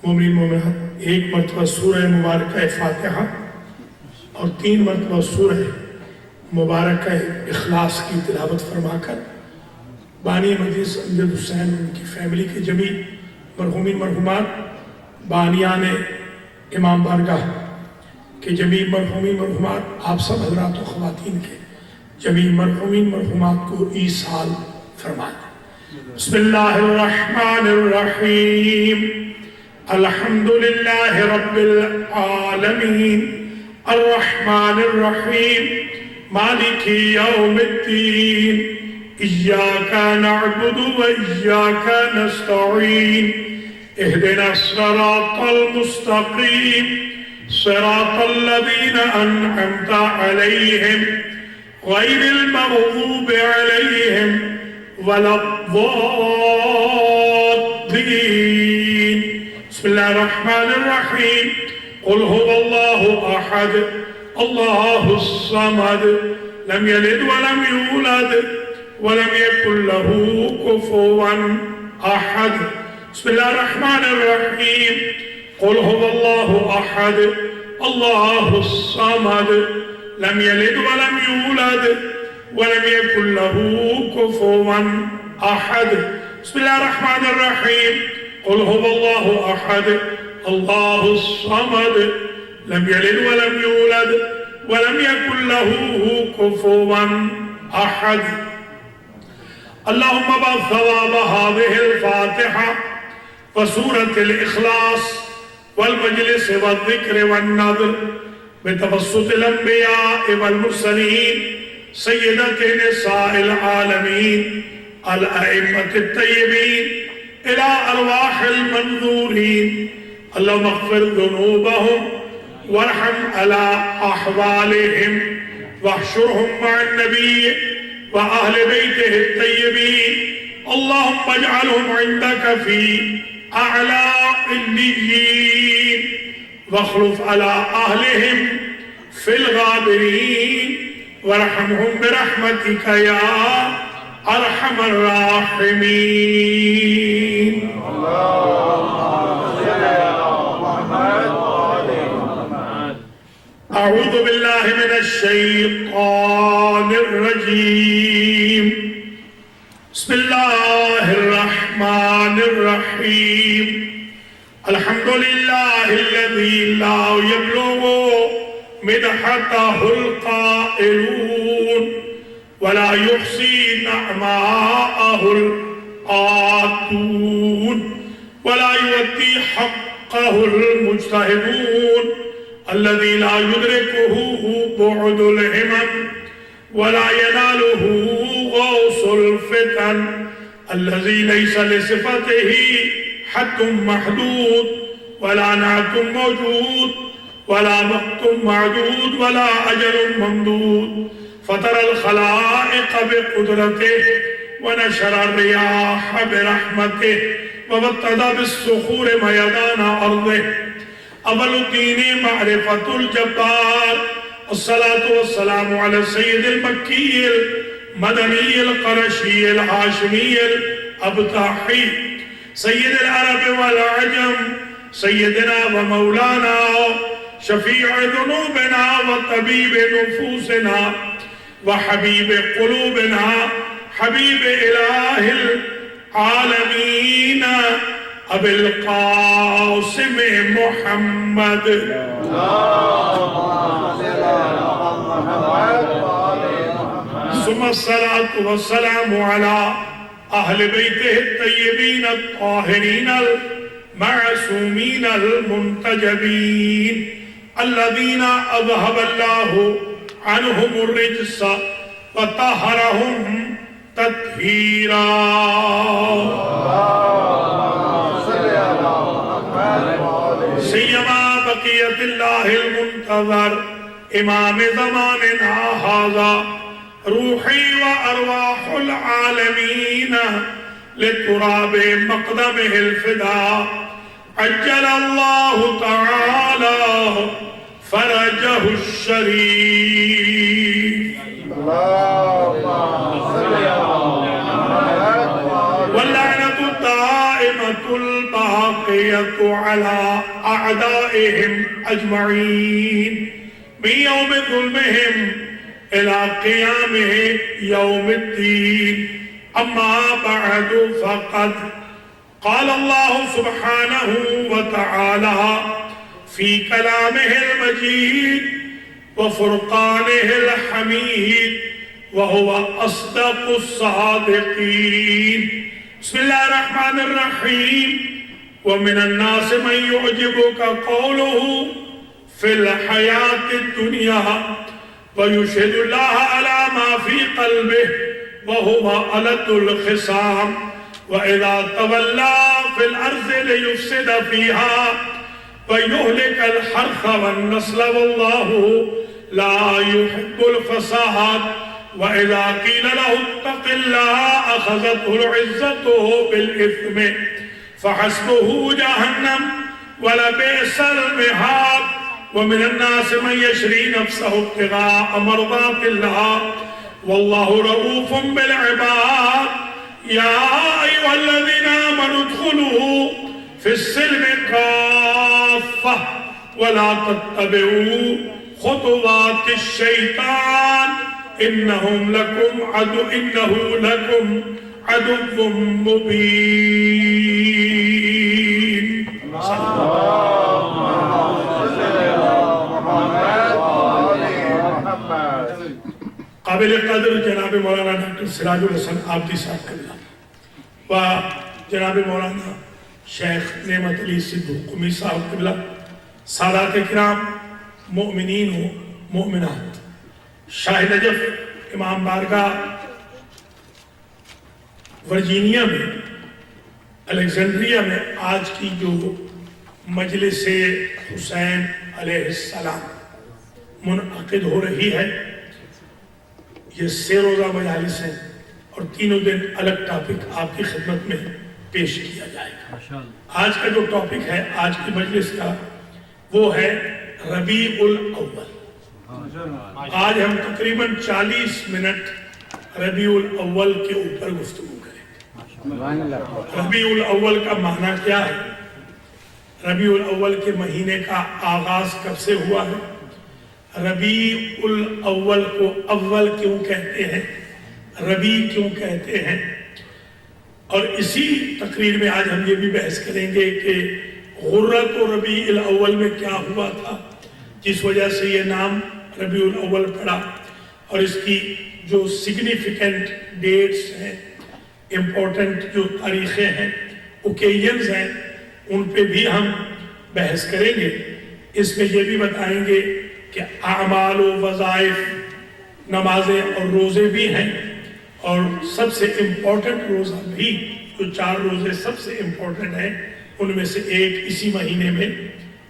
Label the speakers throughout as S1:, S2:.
S1: مومنین مومنات، ایک مرتبہ سورہ مبارکہ فاتحہ اور 3 مرتبہ سورہ مبارکہ اخلاص کی تلاوت فرما کر بانی مجلس امجد حسین ان کی فیملی کے جمیع مرحومین مرحومات، بانیان امام بارگاہ کے جمیع مرحومین مرحومات، آپ سب حضرات و خواتین کے جمیع مرحومین مرحومات کو ایصال فرما دیں۔ بسم اللہ الرحمن الرحیم، الحمدللہ رب العالمین، الرحمن الرحیم، مالک یوم الدین، ایاک نعبد و ایاک نستعین، اہدنا الصراط المستقیم، صراط الذین انعمت علیہم غیر المغضوب علیہم ولا الضالین۔ بسم اللہ الرحمن الرحیم، قل هو اللہ احد اللہ الصمد لم یلد ولم یولد ولم یکن له کفوا احد۔ بسم اللہ الرحمن الرحیم، قل هو اللہ احد اللہ الصمد لم یلد ولم یولد ولم یکن له کفوا احد۔ بسم اللہ الرحمن الرحیم، قل هو اللہ احد اللہ الصمد لم یلد ولم یولد ولم یکن له کفوا احد۔ اللہم ابعث ثواب هذه الفاتحة وسورة الإخلاص والمجلس والذكر والنذر بتوسط الأنبياء والمرسلين سيدة نساء العالمين الأئمة الطيبين إلى أرواح المنذورين، اللهم اغفر ذنوبهم وارحم على أحوالهم واحشرهم مع النبي وأهل بيته الطيبين، اللهم اجعلهم عندك في أعلى عليين واخلف على أهلهم في الغابرين وارحمهم برحمتك يا أرحم الراحمين۔ أعوذ بالله من الشيطان الرجيم، بسم الله الرحمن الرحيم، الحمد لله الذي لا يبلغ مدحته القائلون ولا يحصي نعماءه الآتون ولا يؤدي حقه المجتهدون، الذي لا يدركه بعد الهمم ولا يناله غوص الفتن، الذي ليس لصفته حد محدود ولا نعت موجود ولا وقت معدود ولا أجل ممدود، فطر الخلائق بقدرته ونشر الرياح برحمته وابتدى بالصخور ميدان أرضه، أول الدين معرفة الجبار، الصلاة والسلام على السيد المكي المدني القرشي الهاشمي الأبطاحي سيد العرب والعجم، سيدنا ومولانا شفيع ذنوبنا وطبيب نفوسنا وحبيب قلوبنا، حبيب إله العالمين أبي القاسم محمد، ثم الصلاة والسلام على أهل بيته الطيبين الطاهرين المعصومين المنتجبين، الذين أذهب الله عنهم الرجس وطهرهم تطهيرا۔ سيما بقية الله المنتظر إمام زماننا هذا، روحي وأرواح العالمين لتراب مقدمه الفداء، عجل الله تعالى فرجه الشريف۔ واللعنة الدائمة الباقية على أعدائهم أجمعين من يوم ظلمهم إلى قيامه يوم الدين. أما بعد فقد قال الله سبحانه وتعالى في كلامه المجيد وفرقانه الحميد وهو أصدق الصادقين. بسم الله الرحمن الرحيم. ومن الناس من يعجبك قوله في الحياة الدنيا ويشهد الله على ما في قلبه وهو ألد الخصام وإذا تولى في الأرض ليفسد فيها ويهلك الحرث والنسل والله لا يحب الفساد. وإذا قيل له اتق الله أخذته العزة بالإثم فحسبه جهنم ولبئس المهاد. ومن الناس من يشري نفسه ابتغاء مرضات الله والله رؤوف بالعباد. يا أيها الذين آمنوا ادخلوا في السلم كافة ولا تتبعوا خطوات الشيطان إنه لكم عدو مبين. قابل قدر جناب مولانا ڈاکٹر سراج الحسن عابدی صاحب قبلہ و جناب مولانا شیخ نعمت علی صدو قمی صاحب قبلہ، سادات کرام، مؤمنین و مؤمنات، شاہ نجف امام بارگاہ ورجینیا میں الیگزینڈریا میں آج کی جو مجلس حسین علیہ السلام منعقد ہو رہی ہے، یہ 3 روزہ مجالس ہیں اور تینوں دن الگ ٹاپک آپ کی خدمت میں پیش کیا جائے گا. آج کا جو ٹاپک ہے آج کی مجلس کا وہ ہے ربیع الاول. آج ہم تقریباً 40 منٹ ربیع الاول کے اوپر گفتگو کریں گے. ربیع الاول کا معنی کیا ہے؟ ربیع الاول کے مہینے کا آغاز کب سے ہوا ہے؟ ربیع الاول کو اول کیوں کہتے ہیں؟ ربیع کیوں کہتے ہیں؟ اور اسی تقریر میں آج ہم یہ بھی بحث کریں گے کہ غرۃ و ربیع الاول میں کیا ہوا تھا جس وجہ سے یہ نام ربیع الاول پڑا، اور اس کی جو سگنیفیکنٹ ڈیٹس ہیں، امپورٹنٹ جو تاریخیں ہیں، اوکیجنز ہیں، ان پہ بھی ہم بحث کریں گے. اس میں یہ بھی بتائیں گے کہ اعمال و وظائف، نمازیں اور روزے بھی ہیں، اور سب سے امپورٹنٹ روزہ بھی جو 4 روزے سب سے امپورٹنٹ ہیں ان میں سے ایک اسی مہینے میں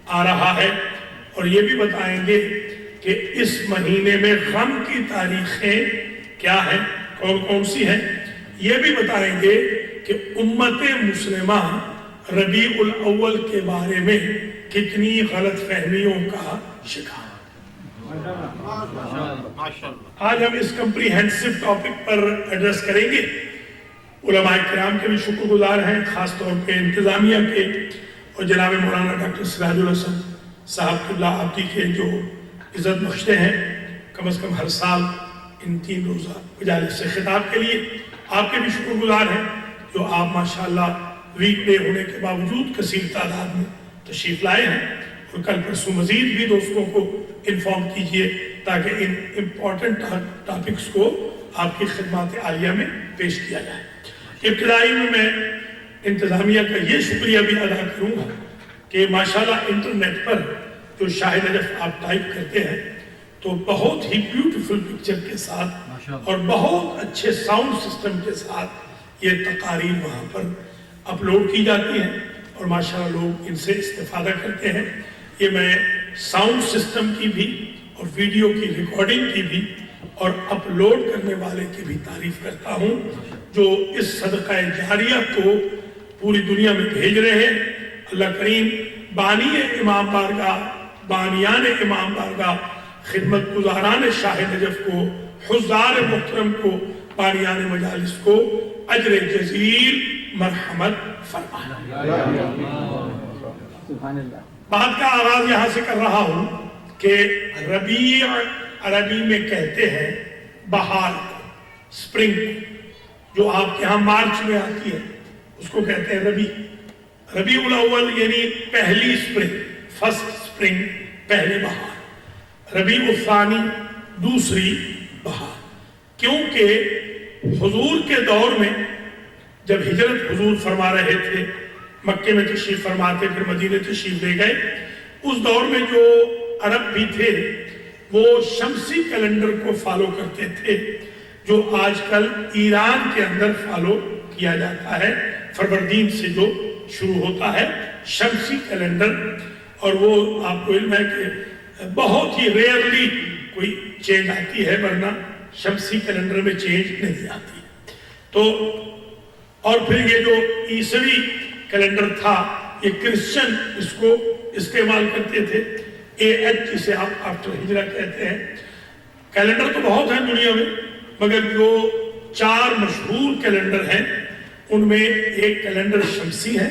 S1: آ رہا ہے. اور یہ بھی بتائیں گے کہ اس مہینے میں غم کی تاریخیں کیا ہیں، کون کون سی ہیں. یہ بھی بتائیں گے کہ امت مسلمہ ربیع الاول کے بارے میں کتنی غلط فہمیوں کا شکار. آج ہم اس کمپریہنسو ٹاپک پر ایڈریس کریں گے. علماء کرام کے بھی شکر گزار ہیں، خاص طور پہ انتظامیہ کے اور جناب مولانا ڈاکٹر سراج الحسن صاحب قبلہ عابدی کے جو عزت بخشتے ہیں کم از کم ہر سال ان 3 روزہ مجالس سے خطاب کے لیے. آپ کے بھی شکر گزار ہیں جو آپ ماشاءاللہ ویک ڈے ہونے کے باوجود کثیر تعداد میں تشریف لائے ہیں، اور کل پرسوں مزید بھی دوستوں کو انفارم کیجئے تاکہ ان امپورٹنٹ ٹاپکس کو آپ کی خدمات عالیہ میں پیش کیا جائے. ابتدائی میں انتظامیہ کا یہ شکریہ بھی ادا کروں گا کہ ماشاءاللہ انٹرنیٹ پر جو شاہ نجف آپ ٹائپ کرتے ہیں تو بہت ہی بیوٹیفل پکچر کے ساتھ اور بہت اچھے ساؤنڈ سسٹم کے ساتھ یہ تقاریر وہاں پر اپلوڈ کی جاتی ہیں، اور ماشاءاللہ لوگ ان سے استفادہ کرتے ہیں. یہ میں ساؤنڈ سسٹم کی بھی اور ویڈیو کی ریکارڈنگ کی بھی اور اپلوڈ کرنے والے کی بھی تعریف کرتا ہوں جو اس صدقہ جاریہ کو پوری دنیا میں بھیج رہے ہیں. اللہ کریم بانی امام بارگاہ، بانیان امام بارگاہ، خدمت گزاران شاہ نجف کو، حضار محترم کو، بانیان مجالس کو اجر جزیل مرحمت فرمائے.
S2: سبحان اللہ.
S1: بات کا آغاز یہاں سے کر رہا ہوں کہ ربیع عربی میں کہتے ہیں بہار کو، سپرنگ، جو آپ کے ہاں مارچ میں آتی ہے اس کو کہتے ہیں ربیع. ربیع الاول یعنی پہلی سپرنگ، فرسٹ سپرنگ، پہلی بہار. ربیع الثانی دوسری بہار. کیونکہ حضور کے دور میں جب ہجرت حضور فرما رہے تھے، مکے میں تشریف فرماتے پھر مدینے تشریف لے گئے، اس دور میں جو عرب بھی تھے وہ شمسی کیلنڈر کو فالو کرتے تھے، جو آج کل ایران کے اندر فالو کیا جاتا ہے. فروردین سے جو شروع ہوتا ہے شمسی کیلنڈر، اور وہ آپ کو علم ہے کہ بہت ہی ریئرلی کوئی چینج آتی ہے، ورنہ شمسی کیلنڈر میں چینج نہیں آتی. تو اور پھر یہ جو عیسوی کیلنڈر تھا، یہ کرسچن اس کو استعمال کرتے تھے، AH جسے آپ آفٹر ہجرہ کہتے ہیں. کیلنڈر تو بہت ہیں دنیا میں، مگر جو 4 مشہور کیلنڈر ہیں ان میں ایک کیلنڈر شمسی ہے،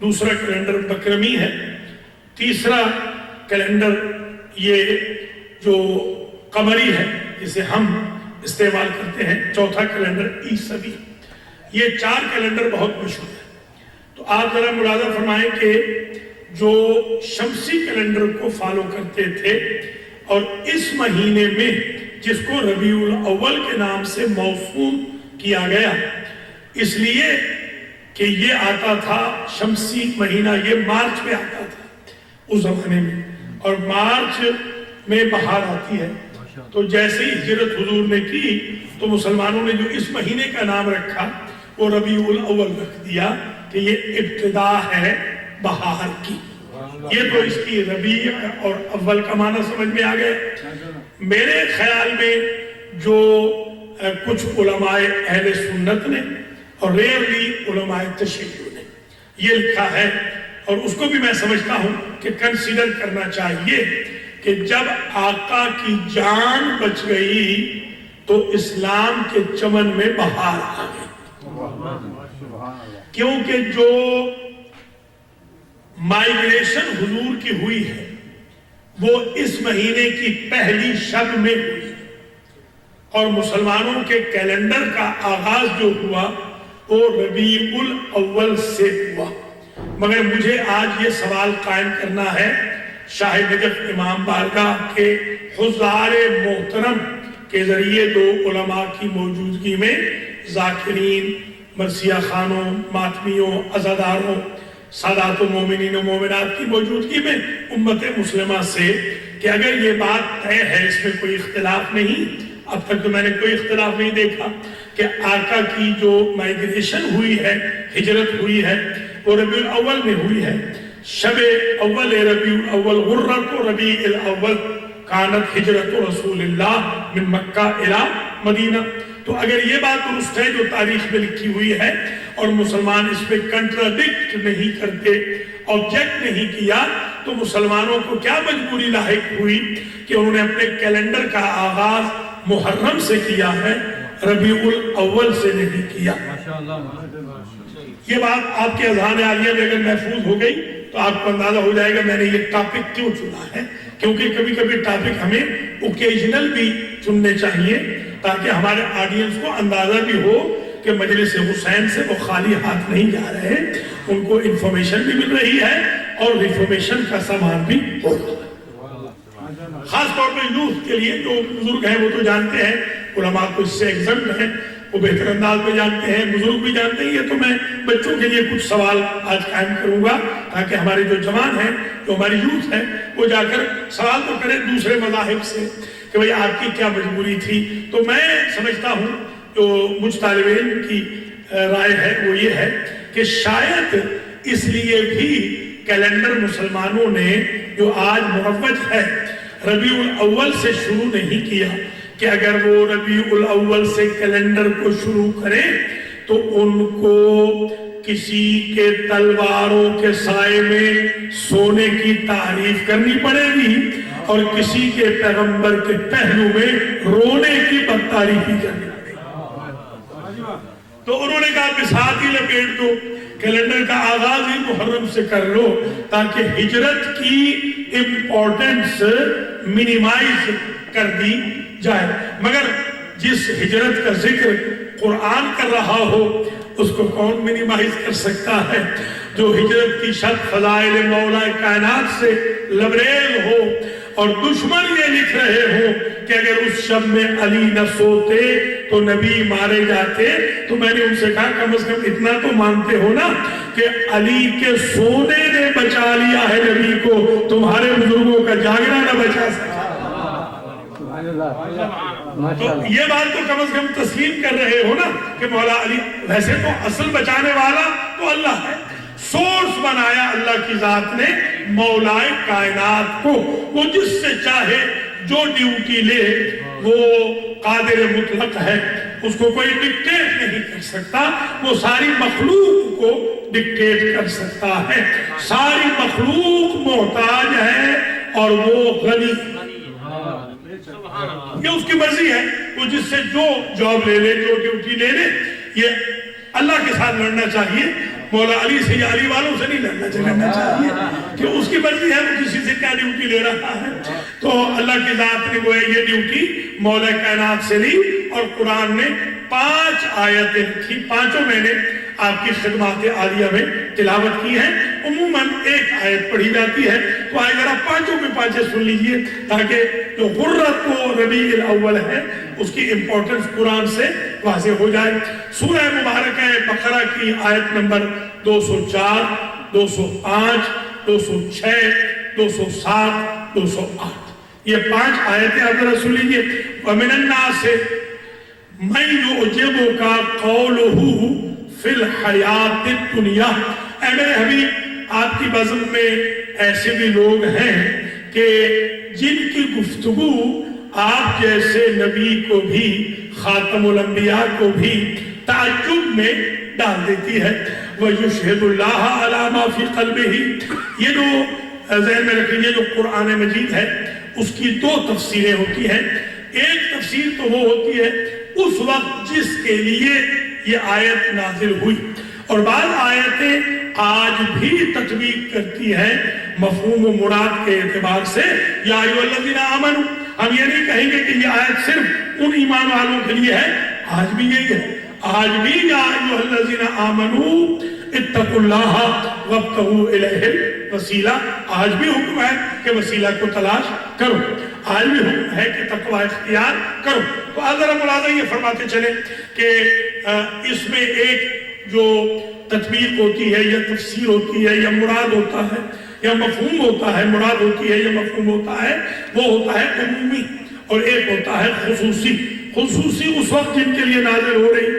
S1: دوسرا کیلنڈر بکرمی ہے، تیسرا کیلنڈر یہ جو قمری ہے جسے ہم استعمال کرتے ہیں، چوتھا کیلنڈر عیسوی. یہ 4 کیلنڈر بہت مشہور ہیں. تو آپ ذرا ملاحظہ فرمائیں کہ جو شمسی کیلنڈر کو فالو کرتے تھے اور اس مہینے میں جس کو ربیع الاول کے نام سے موسوم کیا گیا، اس لیے کہ یہ آتا تھا شمسی مہینہ، یہ مارچ میں آتا تھا اس زمانے میں، اور مارچ میں بہار آتی ہے. تو جیسے ہی ہجرت حضور نے کی تو مسلمانوں نے جو اس مہینے کا نام رکھا وہ ربیع الاول رکھ دیا کہ یہ ابتدا ہے بہار کی. یہ تو اس کی ربیع اور اول کا معنی سمجھ میں آ گئے. میرے خیال میں جو کچھ علماء اہل سنت نے اور ریئرلی علماء تشیع نے یہ لکھا ہے، اور اس کو بھی میں سمجھتا ہوں کہ کنسیڈر کرنا چاہیے کہ جب آقا کی جان بچ گئی تو اسلام کے چمن میں بہار آ گئی. کیونکہ جو مائیگریشن حضور کی ہوئی ہے وہ اس مہینے کی پہلی شب میں ہوئی، اور مسلمانوں کے کیلنڈر کا آغاز جو ہوا وہ ربیع الاول سے ہوا. مگر مجھے آج یہ سوال قائم کرنا ہے شاہ نجف امام بارگاہ کے حضار محترم کے ذریعے 2 علماء کی موجودگی میں، ذاکرین، مرثیہ خانوں، ماتمیوں، عزاداروں، سادات و مومنین و مومنات کی موجودگی میں امت مسلمہ سے، کہ اگر یہ بات طے ہے، اس میں کوئی اختلاف نہیں، اب تک تو میں نے کوئی اختلاف نہیں دیکھا کہ آقا کی جو مائیگریشن ہوئی ہے، ہجرت ہوئی ہے، وہ ربیع الاول میں ہوئی ہے. شب اول ربیع الاول غرۃ ربیع الاول کانت ہجرت رسول اللہ من مکہ الی مدینہ. تو اگر یہ بات درست ہے جو تاریخ میں لکھی ہوئی ہے اور مسلمان اس پہ کنٹراڈکٹ نہیں کرتے، آبجیکٹ نہیں کیا، تو مسلمانوں کو کیا مجبوری لاحق ہوئی کہ انہوں نے اپنے کیلنڈر کا آغاز محرم سے کیا ہے، ربیع الاول سے نہیں کیا. یہ بات آپ کے اذہان عالیہ میں اگر محفوظ ہو گئی تو آپ کو اندازہ ہو جائے گا میں نے یہ ٹاپک کیوں چنا ہے. کیونکہ کبھی کبھی ٹاپک ہمیں اوکیجنل بھی چننے چاہیے تاکہ ہمارے آڈینس کو اندازہ بھی ہو کہ مجلس حسین سے وہ خالی ہاتھ نہیں جا رہے، ان کو انفارمیشن بھی مل رہی ہے اور ریفارمیشن کا سامان بھی ہو رہا ہے. خاص طور پہ یوتھ کے لیے جو بزرگ ہیں وہ تو جانتے ہیں، علماء تو اس سے ایگزمپٹ ہیں، وہ بہتر انداز میں جانتے ہیں، بزرگ بھی جانتے ہیں. یہ تو میں بچوں کے لیے کچھ سوال آج قائم کروں گا تاکہ ہمارے جو جوان ہیں، جو ہماری یوتھ ہے، وہ جا کر سوال تو کریں دوسرے مذاہب سے کہ بھئی آپ کی کیا مجبوری تھی. تو میں سمجھتا ہوں جو مجھ طالب علم کی رائے ہے وہ یہ ہے کہ شاید اس لیے بھی کیلنڈر مسلمانوں نے جو آج مروج ہے ربیع الاول سے شروع نہیں کیا، کہ اگر وہ ربیع الاول سے کیلنڈر کو شروع کریں تو ان کو کسی کے تلواروں کے سائے میں سونے کی تعریف کرنی پڑے گی اور کسی کے پیغمبر کے پہلو میں رونے کی بدتعریفی کرنی پڑے گی. تو انہوں نے کہا بساط ہی لپیٹ دو کیلنڈر کا آغاز ہی محرم سے کر لو تاکہ ہجرت کی امپورٹنس منیمائز کر دی جائے. مگر جس ہجرت کا ذکر قرآن کر رہا ہو اس کو کون منیمائز کر سکتا ہے؟ جو ہجرت کی شرط فضائل مولا کائنات سے لبریز ہو اور دشمن یہ لکھ رہے ہوں کہ اگر اس شب میں علی نہ سوتے تو نبی مارے جاتے، تو میں نے ان سے کہا کم از کم اتنا تو مانتے ہو نا کہ علی کے سونے نے بچا لیا ہے نبی کو، تمہارے بزرگوں کا جاگنا نہ بچا سکا. تو یہ بات تو کم از کم تسلیم کر رہے ہو نا کہ مولا علی. ویسے تو اصل بچانے والا تو اللہ ہے، سورس بنایا اللہ کی ذات نے مولا کائنات کو. وہ جس سے چاہے جو ڈیوٹی لے وہ قادر مطلق ہے، اس کو کوئی ڈکٹیٹ نہیں کر سکتا. وہ ساری مخلوق کو ڈکٹیٹ کر سکتا ہے. ساری مخلوق محتاج ہے اور وہ غنی. یہ اس کی مرضی ہے، وہ جس سے جو جاب لے لے، جو ڈیوٹی لے لے. یہ اللہ کے ساتھ لڑنا چاہیے، مولا علی سے یا علی والوں سے نہیں لڑنا چاہیے کہ اس کی مرضی ہے وہ کسی سے کیا ڈیوٹی لے رہا ہے. تو اللہ کی ذات نے وہ یہ ڈیوٹی مولا کائنات سے لی اور قرآن نے 5 آیتیں تھی. 5 میں نے آپ کی خدمات عالیہ میں تلاوت کی ہے. عموماً 1 آیت پڑھی جاتی ہے، تو آئے ذرا 5 کے 5 سن لیجئے تاکہ جو غرۃ و ربیع الاول ہے اس کی امپورٹنس قرآن سے واضح ہو جائے. سورہ مبارکہ بقرہ کی آیت نمبر 204، 205، 206، 207، 208، یہ 5 آیتیں آپ ذرا سن لیجئے. وَمِنَ النَّاسِ مَن يُعْجِبُكَ قَوْلُهُ فِي الْحَيَاةِ الدُّنْيَا. اے میرے حبیب، آپ کی بزم میں ایسے بھی لوگ ہیں کہ جن کی گفتگو آپ جیسے نبی کو بھی، خاتم الانبیاء کو بھی تعجب میں ڈال دیتی ہے. وَيُشْهِدُ اللَّهَ عَلَى مَا فِي قَلْبِهِ. یہ جو ذہن میں رکھیے، جو قرآن مجید ہے اس کی 2 تفسیریں ہوتی ہیں. ایک تفسیر تو وہ ہوتی ہے اس وقت جس کے لیے یہ آیت نازل ہوئی، اور بعض آیتیں آج بھی تطبیق کرتی ہیں مفہوم و مراد کے اعتبار سے. یا ایھا الذین آمنوا، ہم یہ نہیں کہیں گے کہ یہ آیت صرف ان ایمان والوں کے لیے ہے، آج بھی یہی ہے. آج بھی یا ایھا الذین آمنوا اتقوا اللہ وابتغوا الیہ الوسیلہ، آج بھی حکم ہے کہ وسیلہ کو تلاش کرو، آج بھی حکم ہے کہ تقوی اختیار کرو. تو ذرا ملاحظہ یہ فرماتے چلیں کہ اس میں ایک جو تطبیق ہوتی ہے یا تفسیر ہوتی ہے یا مراد ہوتا ہے یا مفہوم ہوتا ہے، مراد ہوتی ہے یا مفہوم ہوتا ہے، وہ ہوتا ہے عمومی، اور ایک ہوتا ہے خصوصی. خصوصی اس وقت جن کے لیے نازل ہو رہی.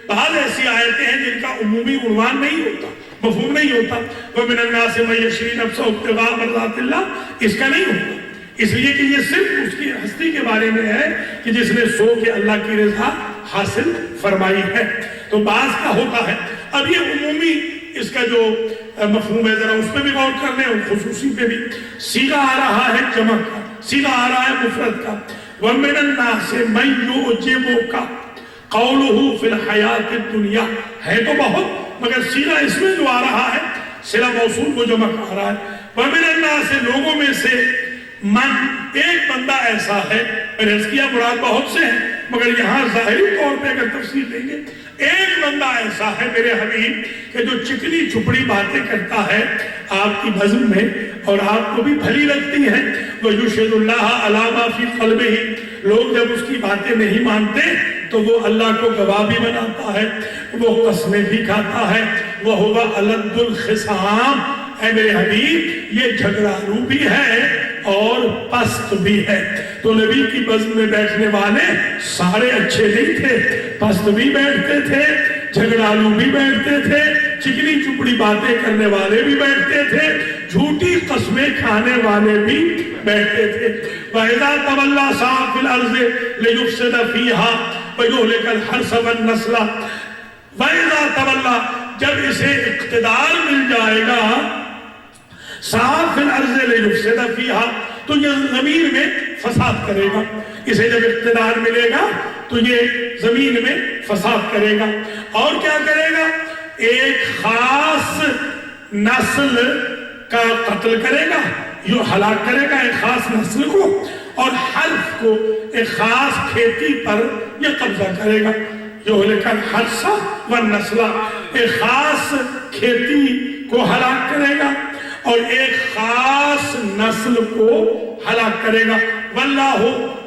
S1: بعض ایسی آیتیں ہیں جن کا عمومی عنوان نہیں ہوتا، مفہوم نہیں ہوتا. وَمِنَ النَّاسِ مَن يَشْرِي نَفْسَهُ ابْتِغَاءَ مَرْضَاتِ اللَّهِ، اس کا نہیں ہوتا. اس لیے کہ یہ صرف اس کی ہستی کے بارے میں ہے کہ جس نے سو کے اللہ کی رضا حاصل فرمائی ہے. تو بعض کا ہوتا ہے. اب یہ عمومی اس کا جو مفہوم ہے ذرا اس پہ بھی غور کر لیں، اور خصوصی پہ بھی. صیغہ آ رہا ہے جمع کا، صیغہ آ رہا ہے مفرد کا. وَمِنَ النَّاسِ مَن يُعْجِبُكَ قَوْلُهُ فِي الْحَيَاةِ الدُّنْيَا، ہے تو بہت، مگر صیغہ اس میں جو آ رہا ہے صلہ موصول کو جمع آ رہا ہے. وَمِنَ النَّاسِ، لوگوں میں سے، من، ایک بندہ ایسا ہے. میں نے عرض کیا مراد بہت سے ہیں، مگر یہاں ظاہری طور پہ اگر تفسیر لیں گے، ایک بندہ ایسا ہے میرے حبیب کہ جو چکنی چھپڑی باتیں کرتا ہے آپ کی بزم میں اور آپ کو بھی بھلی لگتی ہیں. وَيُشْهِدُ اللَّهَ عَلَى مَا فِي قَلْبِهِ، لوگ جب اس کی باتیں نہیں مانتے تو وہ اللہ کو گواہ بھی بناتا ہے، وہ قسمیں بھی کھاتا ہے. وَهُوَ أَلَدُّ الْخِصَامِ، اے میرے حبیب یہ جھگڑالو بھی ہے اور پست بھی ہے. تو نبی کی بزم میں بیٹھنے والے سارے اچھے نہیں تھے، پست بھی بیٹھتے تھے، جھگڑالو بھی بیٹھتے تھے، چکنی چپڑی باتیں کرنے والے بھی بیٹھتے تھے، جھوٹی قسمیں کھانے والے بھی بیٹھتے تھے. وَإِذَا تَوَلَّىٰ سَعَىٰ فِي الْأَرْضِ لِيُفْسِدَ فِيهَا وَيُهْلِكَ الْحَرْثَ وَالنَّسْلَ. وَإِذَا تَوَلَّىٰ، جب اسے اقتدار مل جائے گا، سَعَىٰ فِي الْأَرْضِ لِيُفْسِدَ فِيهَا، تو یہ زمین میں فساد کرے گا. اسے جب اقتدار ملے گا تو یہ زمین میں فساد کرے گا. اور کیا کرے گا؟ ایک خاص نسل کا قتل کرے گا، جو ہلاک کرے گا ایک خاص نسل کو، اور حرف کو ایک خاص کھیتی پر یہ قبضہ کرے گا، جو لیکن حرسہ و نسلہ ایک خاص کھیتی کو ہلاک کرے گا اور ایک خاص نسل کو ہلاک کرے گا۔ واللہ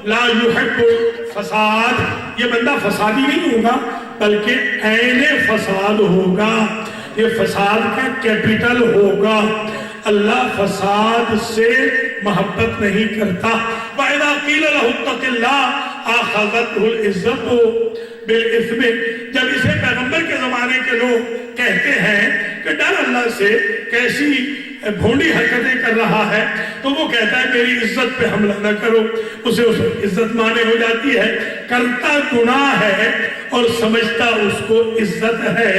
S1: لا یحب فساد، یہ بندہ فسادی نہیں ہوگا بلکہ عین فساد ہوگا، یہ فساد کا کیپٹل ہوگا۔ اللہ فساد سے محبت نہیں کرتا۔ وَإِذَا قِيلَ لَهُ اتَّقِ اللَّهَ أَخَذَتْهُ الْعِزَّةُ بِالْإِثْمِ، جب اسے پیغمبر کے زمانے کے لوگ کہتے ہیں کہ ڈر اللہ سے، کیسی بھونڈی حرکتیں کر رہا ہے، تو وہ کہتا ہے میری عزت پہ حملہ نہ کرو، اسے اس عزت مانے ہو جاتی ہے، کرتا گناہ ہے اور سمجھتا اس کو عزت ہے۔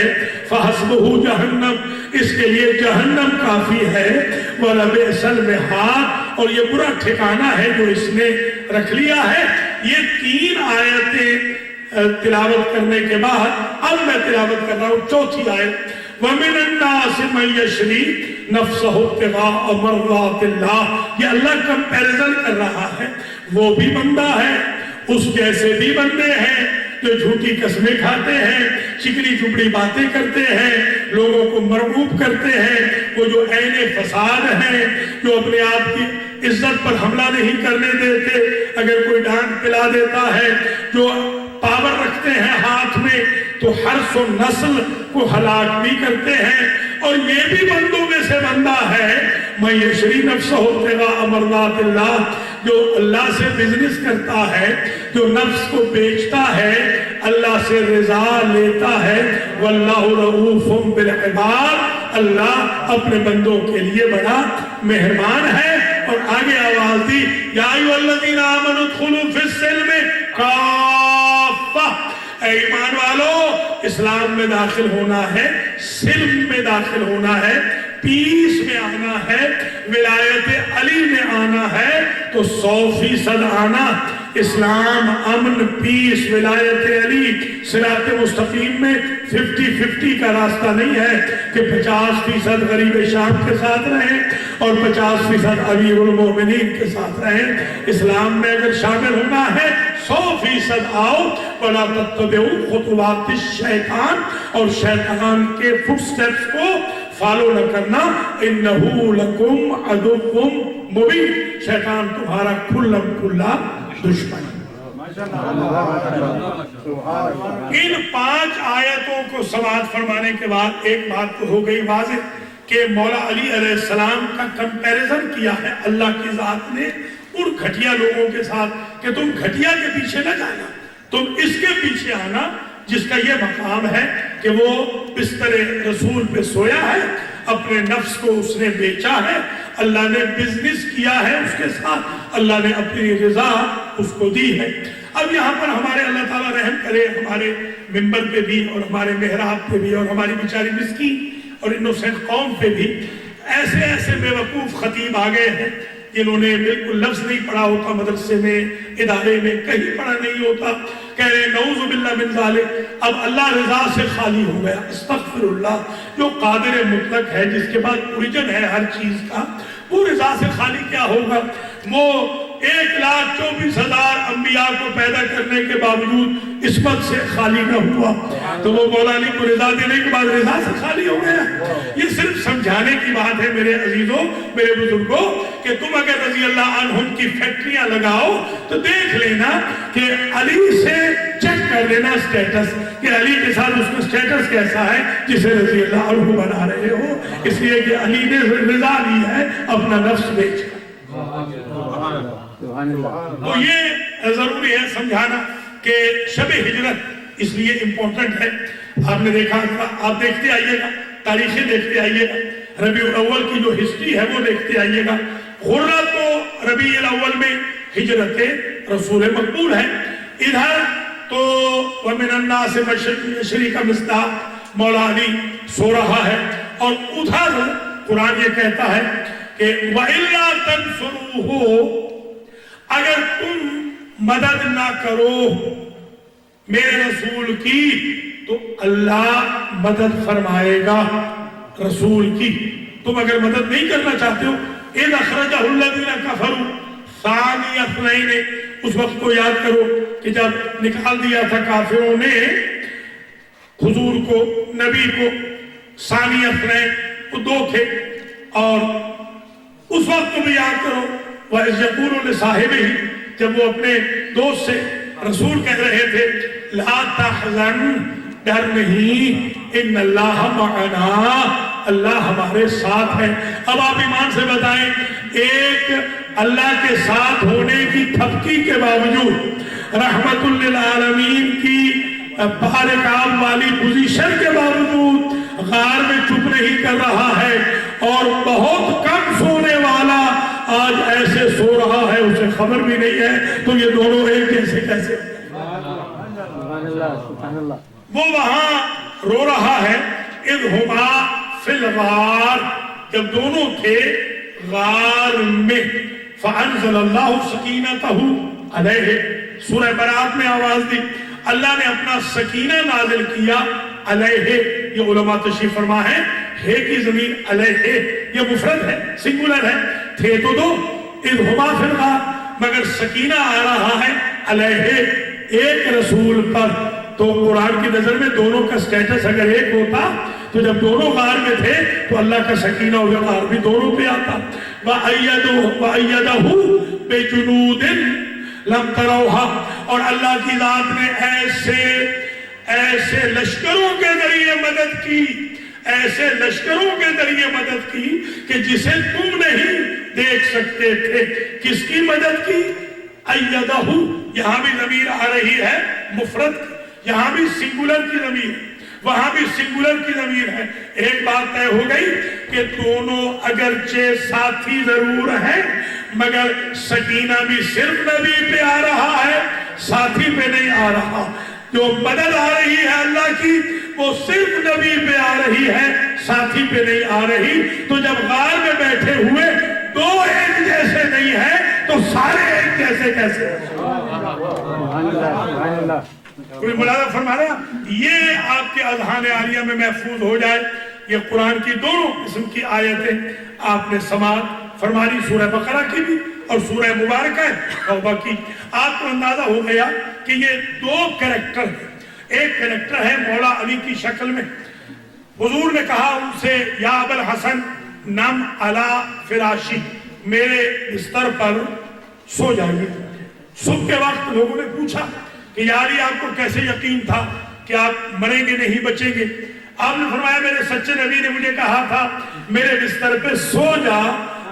S1: فَحَسْبُهُ جَهَنَّمْ، اس کے لیے جہنم کافی ہے، وَلَبِئْسَ الْمِہَادُ، اور یہ برا ٹھکانہ ہے جو اس نے رکھ لیا ہے۔ یہ 3 آیتیں تلاوت کرنے کے بعد اب میں تلاوت کر رہا ہوں 4تھی آیت۔ وَمِنَ النَّاسِ مَن يَشْرِي نَفْسَهُ ابْتِغَاءَ مَرْضَاتِ اللَّهِ، یہ اللہ کمپیریزن کر رہا ہے، وہ بھی بندہ ہے، اس جیسے بھی بندے ہیں جو جھوٹی قسمیں کھاتے ہیں، چکنی چپڑی باتیں کرتے ہیں، لوگوں کو مرغوب کرتے ہیں، وہ جو عین فساد ہیں، جو اپنے آپ کی عزت پر حملہ نہیں کرنے دیتے، اگر کوئی ڈانٹ پلا دیتا ہے، جو پاور رکھتے ہیں ہاتھ میں تو حرس و نسل کو ہلاک بھی کرتے ہیں، اور یہ بھی بندوں میں سے بندہ ہے میں یشری نفسہ ابتغاء مرضات اللہ، جو اللہ سے بزنس کرتا ہے، جو نفس کو بیچتا ہے، اللہ سے رضا لیتا ہے۔ واللہ رؤوف بالعباد، اللہ اپنے بندوں کے لیے بڑا مہربان ہے۔ اور آگے آواز دی، یا ایھا الذین آمنوا ادخلوا فی السلم کافہ، اے ایمان والو اسلام میں داخل ہونا ہے، سلم میں داخل ہونا ہے، پیس میں آنا ہے، ولایت علی میں آنا ہے تو 100% آنا۔ اسلام، امن، پیس، ولایت علی، صراط مستقیم میں 50-50 کا راستہ نہیں ہے کہ 50% غریب شام کے ساتھ رہیں اور 50% امیر المومنین کے ساتھ رہیں۔ اسلام میں اگر شامل ہونا ہے 100% آؤ، وَلَا تَتَّبِعُوا خُطُوَاتِ الشَّیطان، اور شیطان کے فٹ سٹیپس کو فالو نہ کرنا۔ اِنَّهُ لَكُمْ عَدُوٌّ مُبِينٌ، شیطان تمہارا کھلم کھلا دشمن۔ ان 5 آیتوں کو سماعت فرمانے کے بعد ایک بات تو ہو گئی واضح کہ مولا علی علیہ السلام کا کمپیریزن کیا ہے اللہ کی ذات نے ان گھٹیا لوگوں کے ساتھ کہ تم گھٹیا کے پیچھے نہ جانا، تم اس کے پیچھے آنا جس کا یہ مقام ہے کہ وہ بستر رسول پہ سویا ہے، اپنے نفس کو اس نے بیچا ہے، اللہ نے بزنس کیا ہے اس کے ساتھ، اللہ نے اپنی رضا اس کو دی ہے۔ اب یہاں پر ہمارے اللہ تعالیٰ رحم کرے، ہمارے ممبر پہ بھی اور ہمارے محراب پہ بھی اور ہماری بیچاری مسکین اور انوسینٹ قوم پہ بھی ایسے ایسے بے وقوف خطیب آ گئے ہیں جنہوں نے بالکل لفظ نہیں پڑھا ہوتا، مدرسے میں، ادارے میں کہیں پڑھا نہیں ہوتا، کہہ رہے نعوذ باللہ من ذالک، اب اللہ رضا سے خالی ہو گیا۔ استغفر اللہ، جو قادر مطلق ہے، جس کے بعد اوریجن ہے ہر چیز کا، وہ رضا سے خالی کیا ہوگا؟ وہ 1,24,000 انبیاء کو پیدا کرنے کے باوجود عصمت سے خالی نہ ہوا، تو وہ مولا علی کو رضا دینے کے بعد رضا سے خالی ہو گیا۔ یہ صرف سمجھانے کی بات ہے میرے عزیزوں، میرے بزرگوں، کہ تم اگر رضی اللہ عنہم کی فیکٹریاں لگاؤ تو دیکھ لینا کہ علی سے چیک کر لینا سٹیٹس، کہ علی کے ساتھ اس کا سٹیٹس کیسا ہے جسے رضی اللہ عنہ بنا رہے ہو، اس لیے کہ علی نے رضا لی ہے اپنا نفس بیچ کر۔ تو یہ ضروری ہے سمجھانا کہ شب ہجرت اس لیے امپورٹنٹ ہے۔ آپ نے دیکھا، آپ دیکھتے آئیے گا، تاریخیں دیکھتے آئیے گا، ربیع الاول کی جو ہسٹری ہے وہ دیکھتے آئیے گا۔ غرہ تو ربیع الاول میں ہجرت رسول مقبول ہے، ادھر تو وَمِنَ النَّاسِ مَن يَشْرِي کا مصداق مولا علی سو رہا ہے، اور ادھر قرآن یہ کہتا ہے کہ وَإِلَّا تَنْصُرُوهُ، اگر تم مدد نہ کرو میرے رسول کی تو اللہ مدد فرمائے گا رسول کی. تم اگر مدد نہیں کرنا چاہتے ہو، اِذْ أَخْرَجَهُ الَّذِينَ كَفَرُوا ثَانِيَ اثْنَيْنِ، اس وقت کو یاد کرو کہ جب نکال دیا تھا کافروں نے حضور کو، نبی کو. ثانی اثنین، وہ دو تھے. اور اس وقت کو بھی یاد کرو وَإِذْ يَقُولُ لِصَاحِبِهِ، جب وہ اپنے دوست سے، رسول کہہ رہے تھے لا تحزن، ڈر نہیں، ان اللہ معنا، اللہ ہمارے ساتھ ہے. اب آپ ایمان سے بتائیں، ایک اللہ کے ساتھ ہونے کی تھپکی کے باوجود، رحمت للعالمین کی بارکاب والی پوزیشن کے باوجود غار میں چپ نہیں کر رہا ہے، اور بہت کم سونے والا آج ایسے سو رہا ہے اسے خبر بھی نہیں ہے. تو یہ دونوں ایک جیسے کیسے؟ وہ وہاں رو رہا ہے اذ ہما فی الغار، جب دونوں تھے غار میں. فانزل اللہ سکینتہ علیہ، سورہ برات میں آواز دی، اللہ نے اپنا سکینہ نازل کیا علیہ. یہ علماء تشریف فرما ہے، ہے کی زمین علیہ یہ مفرد ہے، سنگولر ہے، تھے تو دو. اذ ہما فی الغار، مگر سکینہ آ رہا ہے علیہ، ایک رسول پر. تو قرآن کی نظر میں دونوں کا سٹیٹس اگر ایک ہوتا تو جب دونوں غار میں تھے تو اللہ کا سکینہ و وقار بھی دونوں پہ آتا. وَأَيَّدَهُ بِجُنُودٍ لَمْ تَرَوْهَا، اور اللہ کی ذات نے ایسے لشکروں کے ذریعے مدد کی، ایسے لشکروں کے ذریعے مدد کی کہ جسے تم نہیں دیکھ سکتے تھے. کس کی مدد کی؟ ایدہو، یہاں بھی ضمیر آ رہی ہے مفرد، یہاں بھی سنگولر کی ضمیر، وہاں بھی سنگولر کی ضمیر ہے. ایک بات طے ہو گئی کہ دونوں اگرچہ ساتھی ضرور ہیں، مگر سکینہ بھی صرف نبی پہ آ رہا ہے، ساتھی پہ نہیں آ رہا. جو مدد آ رہی ہے اللہ کی وہ صرف نبی پہ آ رہی ہے، ساتھی پہ نہیں آ رہی. تو جب غار میں بیٹھے ہوئے دو ایک جیسے نہیں ہیں تو سارے ایک جیسے کیسے؟ کوئی ملاحظہ فرما رہا؟ یہ آپ کے اذہان عالیہ میں محفوظ ہو جائے. یہ قرآن کی دونوں قسم کی آیتیں آپ نے سماعت فرما لی، سورہ بقرہ کی بھی اور سورہ مبارکہ توبہ کی. آپ کو اندازہ ہو گیا کہ یہ دو کریکٹر ہیں. ایک کریکٹر ہے مولا علی کی شکل میں. حضور نے کہا ان سے یا ابا الحسن نم علی فراشی، میرے بستر پر سو جائیے. صبح کے وقت لوگوں نے پوچھا کہ یا علی آپ کو کیسے یقین تھا کہ آپ مریں گے نہیں بچیں گے؟ آپ نے فرمایا میرے سچے نبی نے مجھے کہا تھا میرے بستر پہ سو جا،